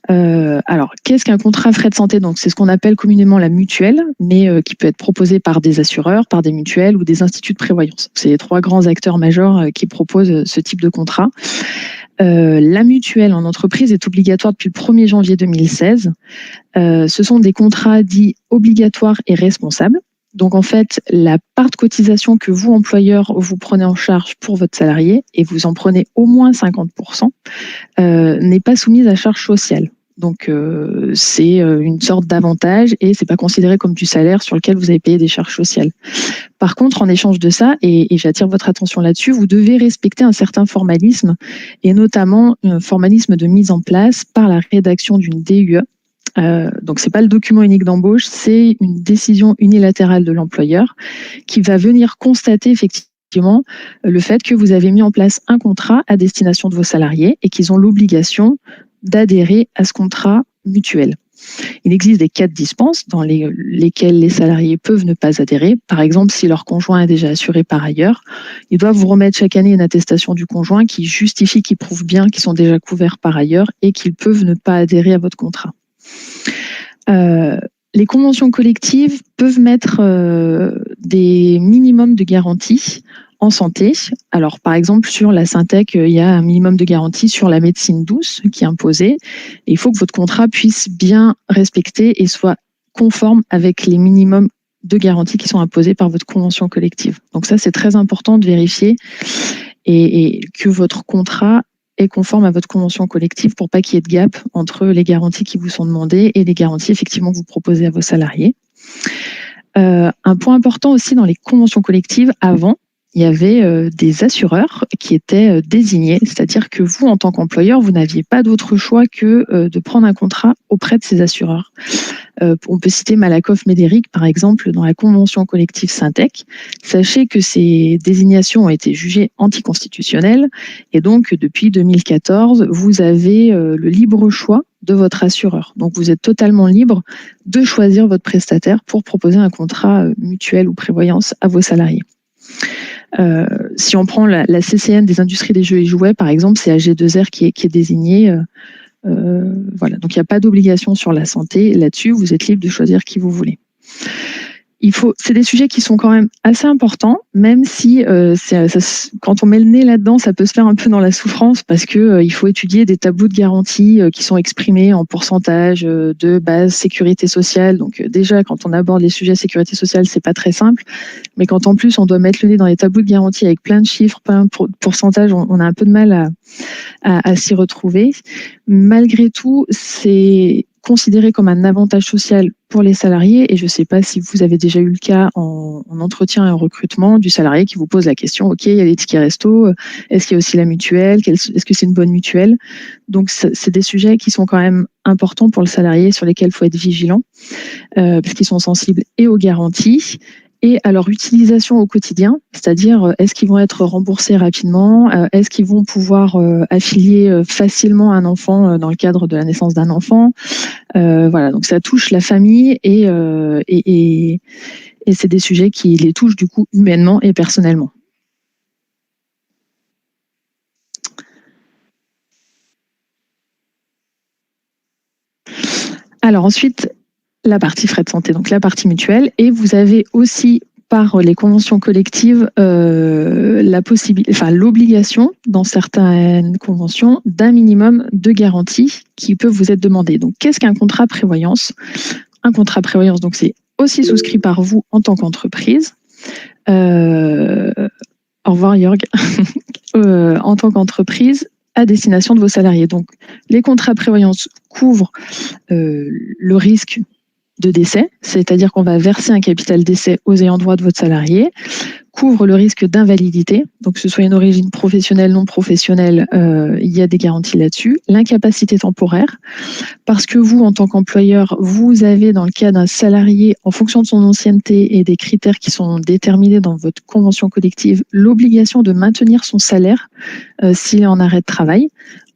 Alors, qu'est-ce qu'un contrat frais de santé? Donc, c'est ce qu'on appelle communément la mutuelle, mais qui peut être proposé par des assureurs, par des mutuelles ou des instituts de prévoyance. C'est les 3 grands acteurs majeurs qui proposent ce type de contrat. La mutuelle en entreprise est obligatoire depuis le 1er janvier 2016. Ce sont des contrats dits obligatoires et responsables. Donc, en fait, la part de cotisation que vous, employeur, vous prenez en charge pour votre salarié, et vous en prenez au moins 50%, n'est pas soumise à charge sociale. Donc, c'est une sorte d'avantage et c'est pas considéré comme du salaire sur lequel vous avez payé des charges sociales. Par contre, en échange de ça, et j'attire votre attention là-dessus, vous devez respecter un certain formalisme, et notamment un formalisme de mise en place par la rédaction d'une DUE. Donc, c'est pas le document unique d'embauche, c'est une décision unilatérale de l'employeur qui va venir constater effectivement le fait que vous avez mis en place un contrat à destination de vos salariés et qu'ils ont l'obligation d'adhérer à ce contrat mutuel. Il existe des cas de dispense dans lesquels les salariés peuvent ne pas adhérer. Par exemple, si leur conjoint est déjà assuré par ailleurs, ils doivent vous remettre chaque année une attestation du conjoint qui justifie, qui prouve bien qu'ils sont déjà couverts par ailleurs et qu'ils peuvent ne pas adhérer à votre contrat. Les conventions collectives peuvent mettre des minimums de garantie en santé. Alors, par exemple, sur la Syntec, il y a un minimum de garantie sur la médecine douce qui est imposé. Et il faut que votre contrat puisse bien respecter et soit conforme avec les minimums de garantie qui sont imposés par votre convention collective. Donc ça, c'est très important de vérifier et que votre contrat est conforme à votre convention collective pour pas qu'il y ait de gap entre les garanties qui vous sont demandées et les garanties effectivement que vous proposez à vos salariés. Un point important aussi dans les conventions collectives, avant, il y avait des assureurs qui étaient désignés, c'est-à-dire que vous, en tant qu'employeur, vous n'aviez pas d'autre choix que de prendre un contrat auprès de ces assureurs. On peut citer Malakoff Médéric, par exemple, dans la convention collective Syntec. Sachez que ces désignations ont été jugées anticonstitutionnelles et donc, depuis 2014, vous avez le libre choix de votre assureur. Donc, vous êtes totalement libre de choisir votre prestataire pour proposer un contrat mutuel ou prévoyance à vos salariés. Si on prend la CCN des industries des jeux et jouets, par exemple, c'est AG2R qui est désigné. Voilà, donc il n'y a pas d'obligation sur la santé. Là-dessus, vous êtes libre de choisir qui vous voulez. C'est des sujets qui sont quand même assez importants, même si quand on met le nez là-dedans, ça peut se faire un peu dans la souffrance parce que il faut étudier des tableaux de garantie qui sont exprimés en pourcentage de base sécurité sociale. Donc déjà, quand on aborde les sujets sécurité sociale, c'est pas très simple, mais quand en plus on doit mettre le nez dans les tableaux de garantie avec plein de chiffres, plein de pourcentages, on a un peu de mal à s'y retrouver. Malgré tout, c'est considéré comme un avantage social pour les salariés et je ne sais pas si vous avez déjà eu le cas en entretien et en recrutement du salarié qui vous pose la question, ok, il y a les tickets resto, est-ce qu'il y a aussi la mutuelle, est-ce que c'est une bonne mutuelle? Donc c'est des sujets qui sont quand même importants pour le salarié sur lesquels il faut être vigilant parce qu'ils sont sensibles et aux garanties et à leur utilisation au quotidien, c'est-à-dire est-ce qu'ils vont être remboursés rapidement, est-ce qu'ils vont pouvoir affilier facilement un enfant dans le cadre de la naissance d'un enfant. Voilà, donc ça touche la famille et c'est des sujets qui les touchent du coup humainement et personnellement. Alors ensuite, la partie frais de santé, donc la partie mutuelle, et vous avez aussi par les conventions collectives l'obligation dans certaines conventions d'un minimum de garantie qui peut vous être demandé. Donc qu'est-ce qu'un contrat prévoyance? Un contrat prévoyance, donc c'est aussi souscrit par vous en tant qu'entreprise. Au revoir Jörg. En tant qu'entreprise à destination de vos salariés. Donc les contrats prévoyance couvrent le risque de décès, c'est-à-dire qu'on va verser un capital décès aux ayants droit de votre salarié, couvre le risque d'invalidité, donc que ce soit une origine professionnelle, non professionnelle, il y a des garanties là-dessus. L'incapacité temporaire, parce que vous, en tant qu'employeur, vous avez dans le cas d'un salarié, en fonction de son ancienneté et des critères qui sont déterminés dans votre convention collective, l'obligation de maintenir son salaire s'il est en arrêt de travail.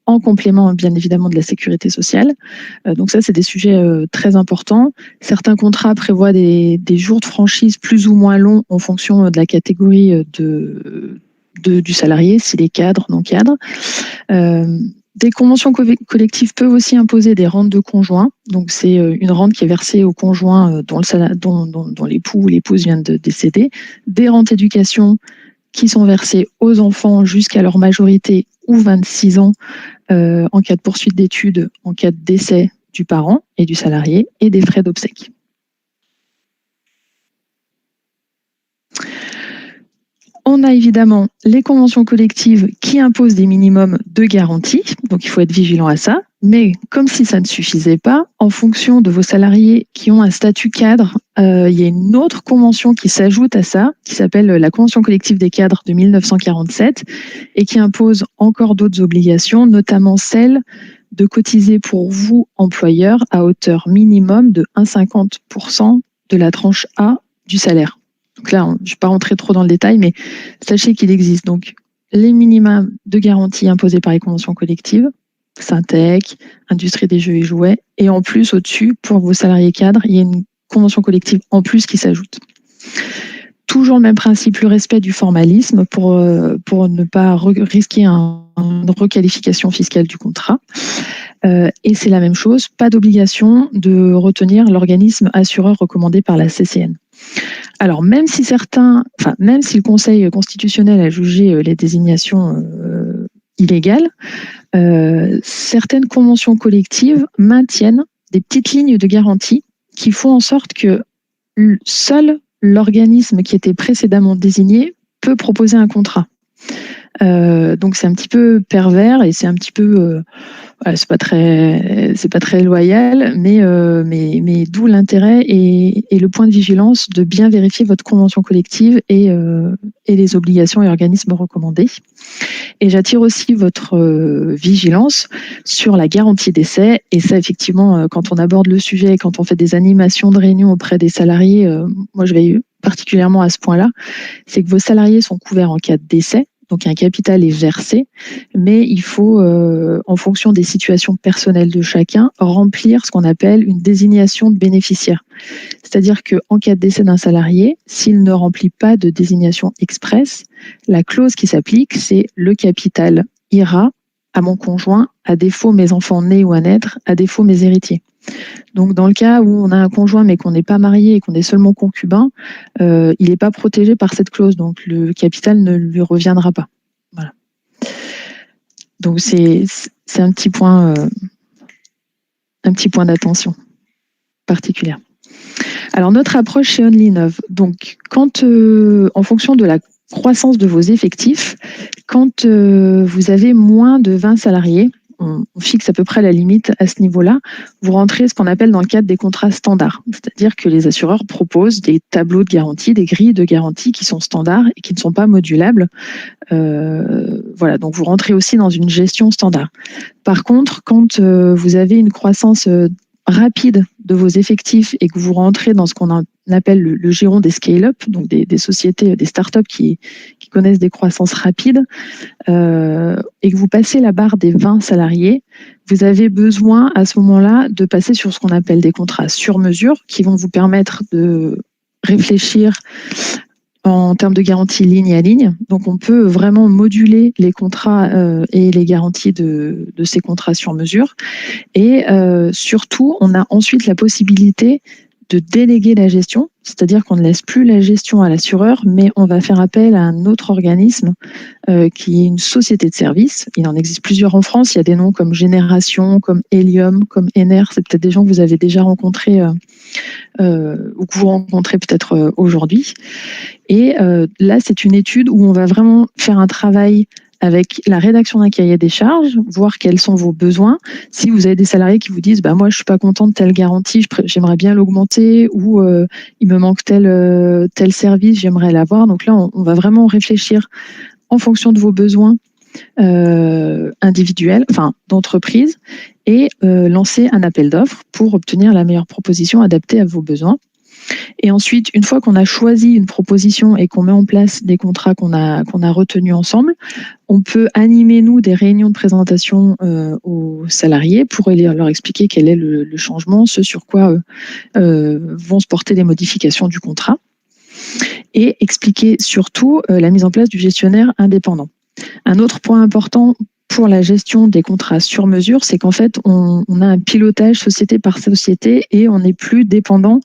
en complément bien évidemment de la sécurité sociale. Donc ça, c'est des sujets très importants. Certains contrats prévoient des jours de franchise plus ou moins longs en fonction de la catégorie du salarié, s'il est cadre, non cadre. Des conventions collectives peuvent aussi imposer des rentes de conjoint. Donc, c'est une rente qui est versée au conjoint dont l'époux ou l'épouse vient de décéder. Des rentes éducation qui sont versées aux enfants jusqu'à leur majorité ou 26 ans en cas de poursuite d'études, en cas de décès du parent et du salarié, et des frais d'obsèques. On a évidemment les conventions collectives qui imposent des minimums de garantie, donc il faut être vigilant à ça. Mais comme si ça ne suffisait pas, en fonction de vos salariés qui ont un statut cadre, il y a une autre convention qui s'ajoute à ça, qui s'appelle la Convention collective des cadres de 1947 et qui impose encore d'autres obligations, notamment celle de cotiser pour vous, employeur, à hauteur minimum de 1,50% de la tranche A du salaire. Donc là, je ne vais pas rentrer trop dans le détail, mais sachez qu'il existe donc les minima de garantie imposés par les conventions collectives, Syntec, Industrie des jeux et jouets, et en plus, au-dessus, pour vos salariés cadres, il y a une convention collective en plus qui s'ajoute. Toujours le même principe, le respect du formalisme pour ne pas risquer une requalification fiscale du contrat. Et c'est la même chose, pas d'obligation de retenir l'organisme assureur recommandé par la CCN. Alors, même si le Conseil constitutionnel a jugé les désignations illégales, certaines conventions collectives maintiennent des petites lignes de garantie qui font en sorte que seul l'organisme qui était précédemment désigné peut proposer un contrat. Donc c'est un petit peu pervers et c'est un petit peu c'est pas très loyal, mais d'où l'intérêt et le point de vigilance de bien vérifier votre convention collective et les obligations et organismes recommandés. Et j'attire aussi votre vigilance sur la garantie d'essai. Et ça, effectivement, quand on aborde le sujet, quand on fait des animations de réunion auprès des salariés, moi je vais particulièrement à ce point-là, c'est que vos salariés sont couverts en cas de décès. Donc un capital est versé, mais il faut, en fonction des situations personnelles de chacun, remplir ce qu'on appelle une désignation de bénéficiaire. C'est-à-dire qu'en cas de décès d'un salarié, s'il ne remplit pas de désignation express, la clause qui s'applique, c'est le capital ira à mon conjoint, à défaut mes enfants nés ou à naître, à défaut mes héritiers. Donc, dans le cas où on a un conjoint mais qu'on n'est pas marié et qu'on est seulement concubin, il n'est pas protégé par cette clause, donc le capital ne lui reviendra pas. Voilà. Donc, c'est un petit point d'attention particulière. Alors, notre approche chez OnlyNov, donc, en fonction de la croissance de vos effectifs, quand vous avez moins de 20 salariés, on fixe à peu près la limite à ce niveau-là, vous rentrez ce qu'on appelle dans le cadre des contrats standards. C'est-à-dire que les assureurs proposent des tableaux de garantie, des grilles de garantie qui sont standards et qui ne sont pas modulables. Voilà, donc vous rentrez aussi dans une gestion standard. Par contre, quand vous avez une croissance rapide de vos effectifs et que vous rentrez dans ce qu'on appelle le giron des scale-up, donc des sociétés, des startups qui connaissent des croissances rapides, et que vous passez la barre des 20 salariés, vous avez besoin à ce moment-là de passer sur ce qu'on appelle des contrats sur mesure qui vont vous permettre de réfléchir en termes de garantie ligne à ligne. Donc, on peut vraiment moduler les contrats et les garanties de ces contrats sur mesure. Et surtout, on a ensuite la possibilité de déléguer la gestion, c'est-à-dire qu'on ne laisse plus la gestion à l'assureur, mais on va faire appel à un autre organisme qui est une société de service. Il en existe plusieurs en France. Il y a des noms comme Génération, comme Helium, comme Ener. C'est peut-être des gens que vous avez déjà rencontrés ou que vous rencontrez peut-être aujourd'hui. Et là, c'est une étude où on va vraiment faire un travail avec la rédaction d'un cahier des charges, voir quels sont vos besoins. Si vous avez des salariés qui vous disent « moi, je ne suis pas content de telle garantie, j'aimerais bien l'augmenter » ou « il me manque tel service, j'aimerais l'avoir ». Donc là, on va vraiment réfléchir en fonction de vos besoins individuels, d'entreprise, et lancer un appel d'offres pour obtenir la meilleure proposition adaptée à vos besoins. Et ensuite, une fois qu'on a choisi une proposition et qu'on met en place des contrats qu'on a retenus ensemble, on peut animer, nous, des réunions de présentation aux salariés pour leur expliquer quel est le changement, ce sur quoi vont se porter les modifications du contrat, et expliquer surtout la mise en place du gestionnaire indépendant. Un autre point important pour la gestion des contrats sur mesure, c'est qu'en fait, on a un pilotage société par société et on n'est plus dépendant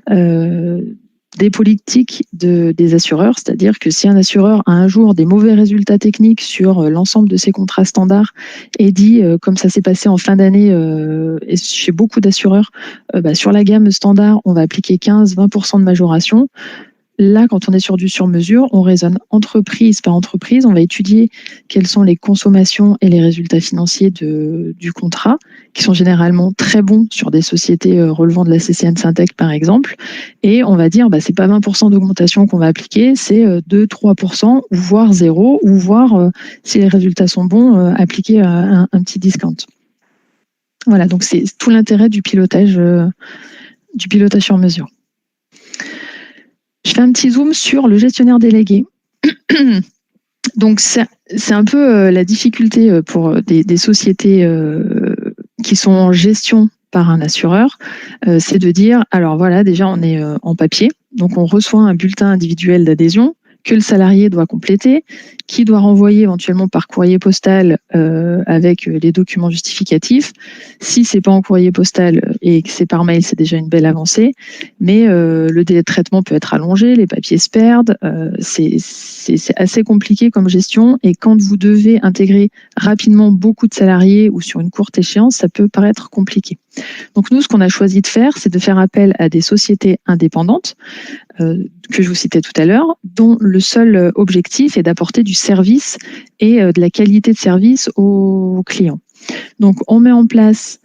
des politiques des assureurs. C'est-à-dire que si un assureur a un jour des mauvais résultats techniques sur l'ensemble de ses contrats standards et dit, comme ça s'est passé en fin d'année et chez beaucoup d'assureurs, sur la gamme standard, on va appliquer 15-20% de majoration. Là, quand on est sur du sur-mesure, on raisonne entreprise par entreprise. On va étudier quelles sont les consommations et les résultats financiers du contrat, qui sont généralement très bons sur des sociétés relevant de la CCN Syntec, par exemple. Et on va dire, c'est pas 20% d'augmentation qu'on va appliquer, c'est 2-3%, ou voire 0, ou voire, si les résultats sont bons, appliquer un petit discount. Voilà, donc c'est tout l'intérêt du pilotage sur mesure. Je fais un petit zoom sur le gestionnaire délégué. Donc, c'est un peu la difficulté pour des sociétés qui sont en gestion par un assureur, c'est de dire, alors voilà, déjà on est en papier, donc on reçoit un bulletin individuel d'adhésion que le salarié doit compléter, qui doit renvoyer éventuellement par courrier postal avec les documents justificatifs. Si c'est pas en courrier postal et que c'est par mail, c'est déjà une belle avancée, mais le délai de traitement peut être allongé, les papiers se perdent, c'est assez compliqué comme gestion, et quand vous devez intégrer rapidement beaucoup de salariés ou sur une courte échéance, ça peut paraître compliqué. Donc nous, ce qu'on a choisi de faire, c'est de faire appel à des sociétés indépendantes, que je vous citais tout à l'heure, dont le seul objectif est d'apporter du service et de la qualité de service aux clients. Donc on met en place,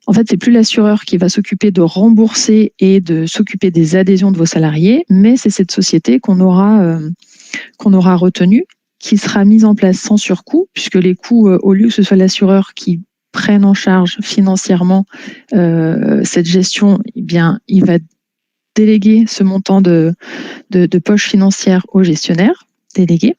en fait, c'est plus l'assureur qui va s'occuper de rembourser et de s'occuper des adhésions de vos salariés, mais c'est cette société qu'on aura retenue, qui sera mise en place sans surcoût, puisque les coûts, au lieu que ce soit l'assureur qui prenne en charge financièrement cette gestion, eh bien, il va déléguer ce montant de poche financière au gestionnaire délégué,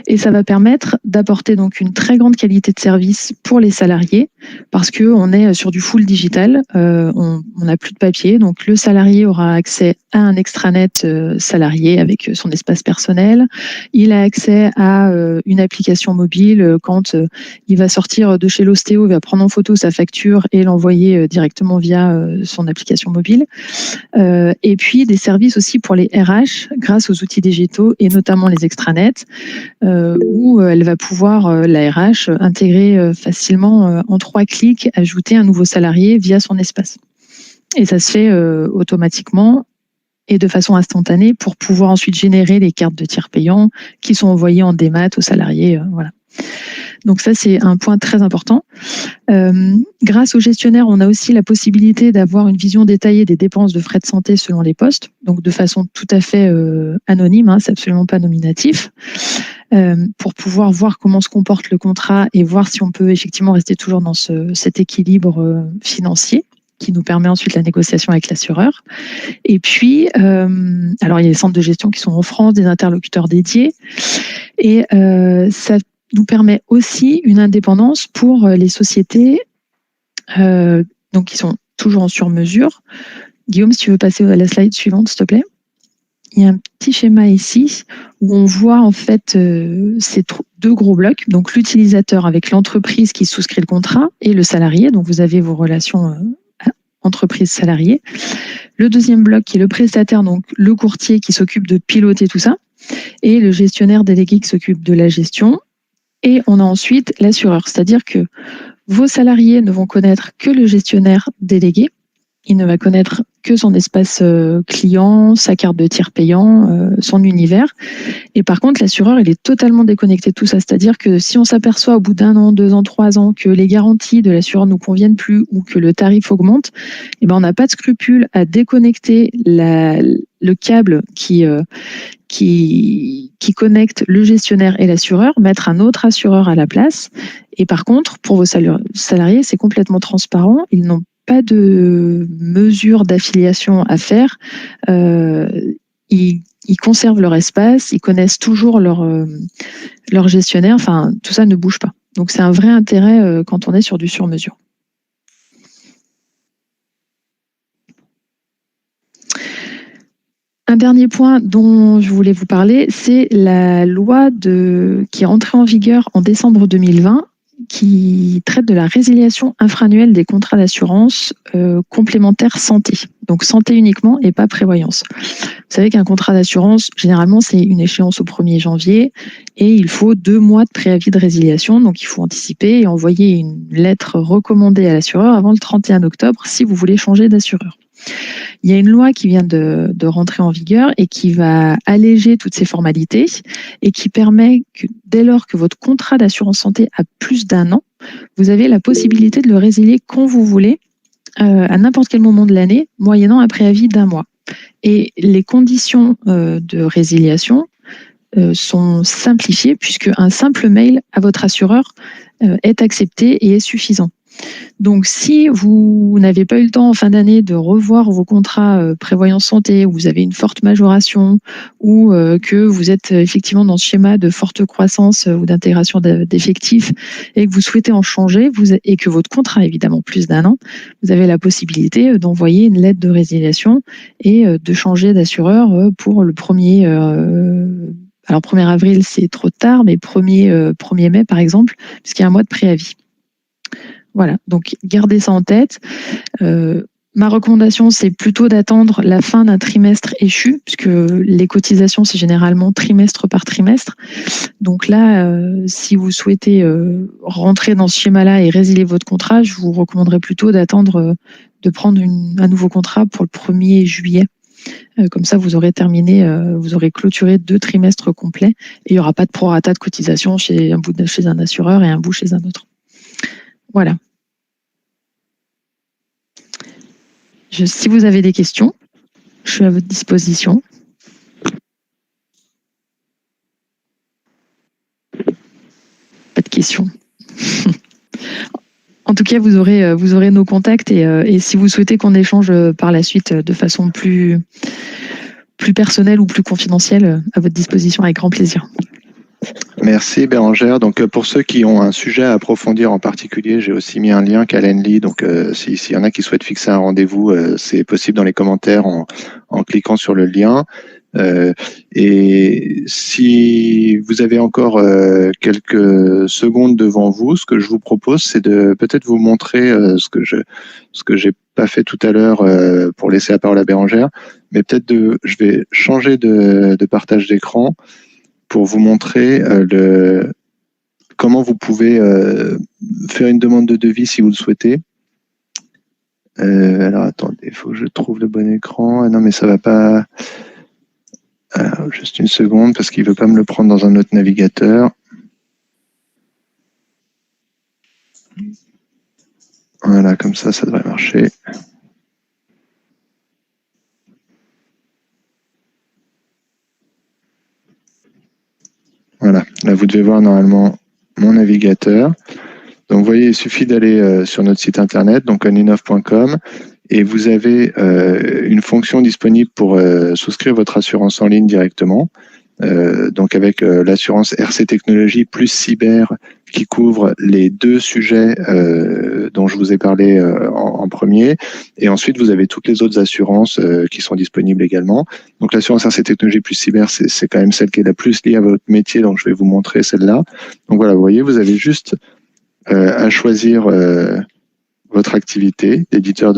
et ça va permettre d'apporter donc une très grande qualité de service pour les salariés, parce que on est sur du full digital, on n'a plus de papier, donc le salarié aura accès à un extranet salarié avec son espace personnel, il a accès à une application mobile quand il va sortir de chez l'ostéo, il va prendre en photo sa facture et l'envoyer directement via son application mobile, et puis des services aussi pour les RH grâce aux outils digitaux et notamment les extranets, où elle va pouvoir, la RH, intégrer facilement en 3 clics, ajouter un nouveau salarié via son espace. Et ça se fait automatiquement et de façon instantanée pour pouvoir ensuite générer les cartes de tiers payants qui sont envoyées en démat aux salariés. Voilà. Donc ça, c'est un point très important. Grâce au gestionnaire, on a aussi la possibilité d'avoir une vision détaillée des dépenses de frais de santé selon les postes, donc de façon tout à fait anonyme, c'est absolument pas nominatif, pour pouvoir voir comment se comporte le contrat et voir si on peut effectivement rester toujours dans cet équilibre financier qui nous permet ensuite la négociation avec l'assureur. Et puis, alors il y a les centres de gestion qui sont en France, des interlocuteurs dédiés, et ça nous permet aussi une indépendance pour les sociétés donc qui sont toujours en sur-mesure. Guillaume, si tu veux passer à la slide suivante, s'il te plaît. Il y a un petit schéma ici où on voit en fait ces 2 gros blocs, donc l'utilisateur avec l'entreprise qui souscrit le contrat et le salarié, donc vous avez vos relations entreprise-salarié. Le deuxième bloc qui est le prestataire, donc le courtier qui s'occupe de piloter tout ça, et le gestionnaire délégué qui s'occupe de la gestion. Et on a ensuite l'assureur, c'est-à-dire que vos salariés ne vont connaître que le gestionnaire délégué, il ne va connaître que son espace client, sa carte de tiers payant, son univers. Et par contre, l'assureur, il est totalement déconnecté de tout ça. C'est-à-dire que si on s'aperçoit au bout d'1 an, 2 ans, 3 ans que les garanties de l'assureur ne nous conviennent plus ou que le tarif augmente, eh ben, on n'a pas de scrupule à déconnecter le câble qui connecte le gestionnaire et l'assureur, mettre un autre assureur à la place. Et par contre, pour vos salariés, c'est complètement transparent. Ils n'ont pas de mesure d'affiliation à faire. Ils conservent leur espace, ils connaissent toujours leur gestionnaire, enfin, tout ça ne bouge pas. Donc, c'est un vrai intérêt quand on est sur du sur-mesure. Un dernier point dont je voulais vous parler, c'est la loi qui est entrée en vigueur en décembre 2020, qui traite de la résiliation infra-annuelle des contrats d'assurance complémentaire santé. Donc santé uniquement et pas prévoyance. Vous savez qu'un contrat d'assurance, généralement, c'est une échéance au 1er janvier et il faut 2 mois de préavis de résiliation. Donc il faut anticiper et envoyer une lettre recommandée à l'assureur avant le 31 octobre si vous voulez changer d'assureur. Il y a une loi qui vient de rentrer en vigueur et qui va alléger toutes ces formalités et qui permet que dès lors que votre contrat d'assurance santé a plus d'1 an, vous avez la possibilité de le résilier quand vous voulez, à n'importe quel moment de l'année, moyennant un préavis d'1 mois. Et les conditions de résiliation sont simplifiées puisque un simple mail à votre assureur est accepté et est suffisant. Donc, si vous n'avez pas eu le temps en fin d'année de revoir vos contrats prévoyance santé, où vous avez une forte majoration, ou que vous êtes effectivement dans ce schéma de forte croissance ou d'intégration d'effectifs et que vous souhaitez en changer, et que votre contrat a évidemment plus d'1 an, vous avez la possibilité d'envoyer une lettre de résiliation et de changer d'assureur pour le 1er... alors 1er avril, c'est trop tard, mais 1er mai, par exemple, puisqu'il y a un mois de préavis. Voilà, donc gardez ça en tête. Ma recommandation, c'est plutôt d'attendre la fin d'un trimestre échu, puisque les cotisations, c'est généralement trimestre par trimestre. Donc là, si vous souhaitez rentrer dans ce schéma-là et résilier votre contrat, je vous recommanderais plutôt d'attendre de prendre un nouveau contrat pour le 1er juillet. Comme ça, vous aurez terminé, vous aurez clôturé 2 trimestres complets et il n'y aura pas de prorata de cotisation chez un assureur et un bout chez un autre. Voilà. Si vous avez des questions, je suis à votre disposition. Pas de questions. En tout cas, vous aurez nos contacts et si vous souhaitez qu'on échange par la suite de façon plus personnelle ou plus confidentielle, à votre disposition avec grand plaisir. Merci Bérangère. Donc pour ceux qui ont un sujet à approfondir en particulier, j'ai aussi mis un lien Calendly. Donc s'il y en a qui souhaitent fixer un rendez-vous, c'est possible dans les commentaires en cliquant sur le lien. Et si vous avez encore quelques secondes devant vous, ce que je vous propose, c'est de peut-être vous montrer ce que j'ai pas fait tout à l'heure pour laisser la parole à Bérangère, mais peut-être je vais changer de partage d'écran pour vous montrer comment vous pouvez faire une demande de devis si vous le souhaitez. Alors attendez, il faut que je trouve le bon écran. Ah non, mais ça va pas. Alors, juste une seconde parce qu'il ne veut pas me le prendre dans un autre navigateur. Voilà, comme ça devrait marcher. Voilà, là vous devez voir normalement mon navigateur. Donc vous voyez, il suffit d'aller sur notre site internet, donc onlinov.com, et vous avez une fonction disponible pour souscrire votre assurance en ligne directement. Donc avec l'assurance RC Technologies plus cyber qui couvre les 2 sujets dont je vous ai parlé en premier, et ensuite vous avez toutes les autres assurances qui sont disponibles également. Donc l'assurance RC Technologies plus cyber, c'est quand même celle qui est la plus liée à votre métier, donc je vais vous montrer celle-là. Donc voilà, vous voyez, vous avez juste à choisir votre activité d'éditeur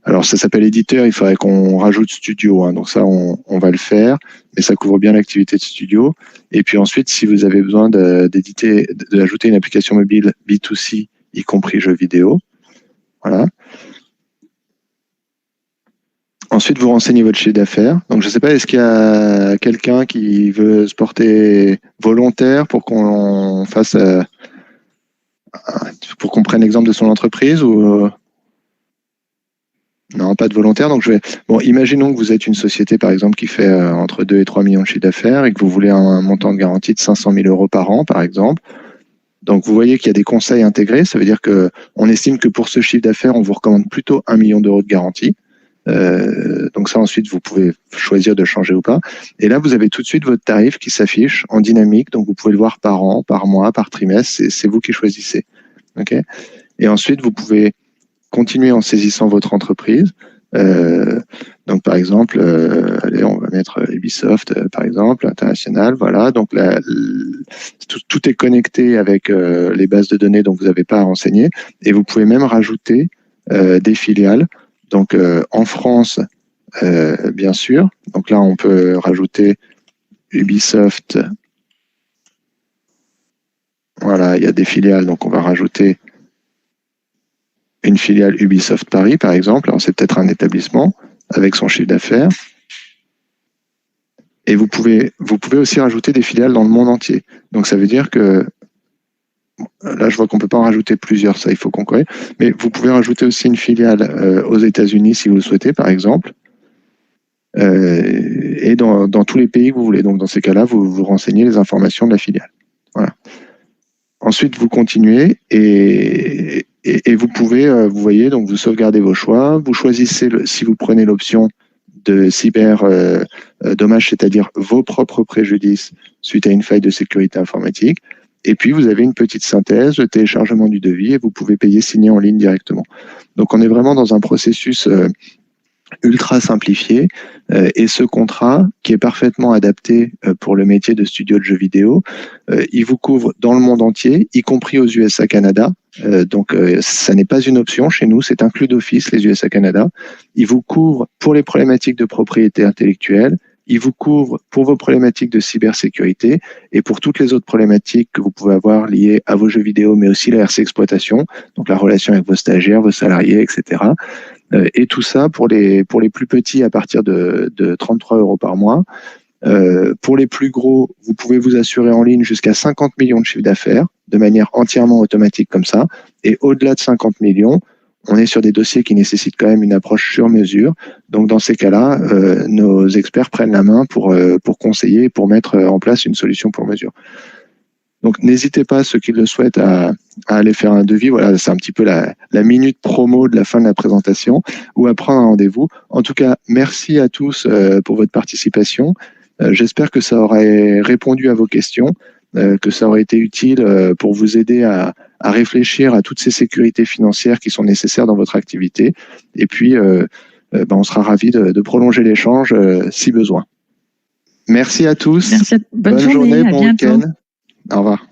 alors ça s'appelle éditeur, il faudrait qu'on rajoute studio, hein, donc ça on va le faire, mais ça couvre bien l'activité de studio. Et puis ensuite, si vous avez besoin d'ajouter une application mobile B2C, y compris jeux vidéo, voilà. Ensuite, vous renseignez votre chiffre d'affaires. Donc je ne sais pas, est-ce qu'il y a quelqu'un qui veut se porter volontaire pour qu'on fasse, pour qu'on prenne l'exemple de son entreprise ou non, pas de volontaire. Donc imaginons que vous êtes une société, par exemple, qui fait entre 2 et 3 millions de chiffre d'affaires et que vous voulez un montant de garantie de 500 000 € par an, par exemple. Donc, vous voyez qu'il y a des conseils intégrés. Ça veut dire qu'on estime que pour ce chiffre d'affaires, on vous recommande plutôt 1 million d'euros de garantie. Donc ça, ensuite, vous pouvez choisir de changer ou pas. Et là, vous avez tout de suite votre tarif qui s'affiche en dynamique. Donc, vous pouvez le voir par an, par mois, par trimestre. C'est vous qui choisissez. Okay. Et ensuite, vous pouvez continuer en saisissant votre entreprise. Donc, par exemple, allez, on va mettre Ubisoft, par exemple, international. Voilà. Donc, tout est connecté avec les bases de données dont vous n'avez pas à renseigner. Et vous pouvez même rajouter des filiales. Donc, en France, bien sûr. Donc là, on peut rajouter Ubisoft. Voilà, il y a des filiales. Donc, on va rajouter une filiale Ubisoft Paris, par exemple. Alors, c'est peut-être un établissement avec son chiffre d'affaires. Et vous pouvez aussi rajouter des filiales dans le monde entier. Donc, ça veut dire que là, je vois qu'on ne peut pas en rajouter plusieurs, ça, il faut qu'on corrige. Mais vous pouvez rajouter aussi une filiale aux États-Unis, si vous le souhaitez, par exemple. Et dans tous les pays que vous voulez. Donc, dans ces cas-là, vous renseignez les informations de la filiale. Voilà. Ensuite, vous continuez et vous pouvez, vous voyez, donc vous sauvegardez vos choix. Vous choisissez, si vous prenez l'option de cyber dommage, c'est-à-dire vos propres préjudices suite à une faille de sécurité informatique. Et puis, vous avez une petite synthèse, le téléchargement du devis et vous pouvez payer, signer en ligne directement. Donc, on est vraiment dans un processus ultra simplifié et ce contrat qui est parfaitement adapté pour le métier de studio de jeux vidéo, il vous couvre dans le monde entier, y compris aux USA Canada. Donc ça n'est pas une option chez nous, c'est inclus d'office les USA Canada. Il vous couvre pour les problématiques de propriété intellectuelle, il vous couvre pour vos problématiques de cybersécurité et pour toutes les autres problématiques que vous pouvez avoir liées à vos jeux vidéo, mais aussi la RC exploitation, donc la relation avec vos stagiaires, vos salariés, etc. Et tout ça pour les plus petits à partir de 33 € par mois. Pour les plus gros, vous pouvez vous assurer en ligne jusqu'à 50 millions de chiffre d'affaires de manière entièrement automatique comme ça. Et au-delà de 50 millions, on est sur des dossiers qui nécessitent quand même une approche sur mesure. Donc dans ces cas-là, nos experts prennent la main pour conseiller, pour mettre en place une solution pour mesure. Donc, n'hésitez pas, ceux qui le souhaitent, à aller faire un devis. Voilà, c'est un petit peu la minute promo de la fin de la présentation ou à prendre un rendez-vous. En tout cas, merci à tous pour votre participation. J'espère que ça aurait répondu à vos questions, que ça aurait été utile pour vous aider à réfléchir à toutes ces sécurités financières qui sont nécessaires dans votre activité. Et puis, on sera ravis de prolonger l'échange si besoin. Merci à tous. Merci. Bonne journée, bon week-end. Au revoir.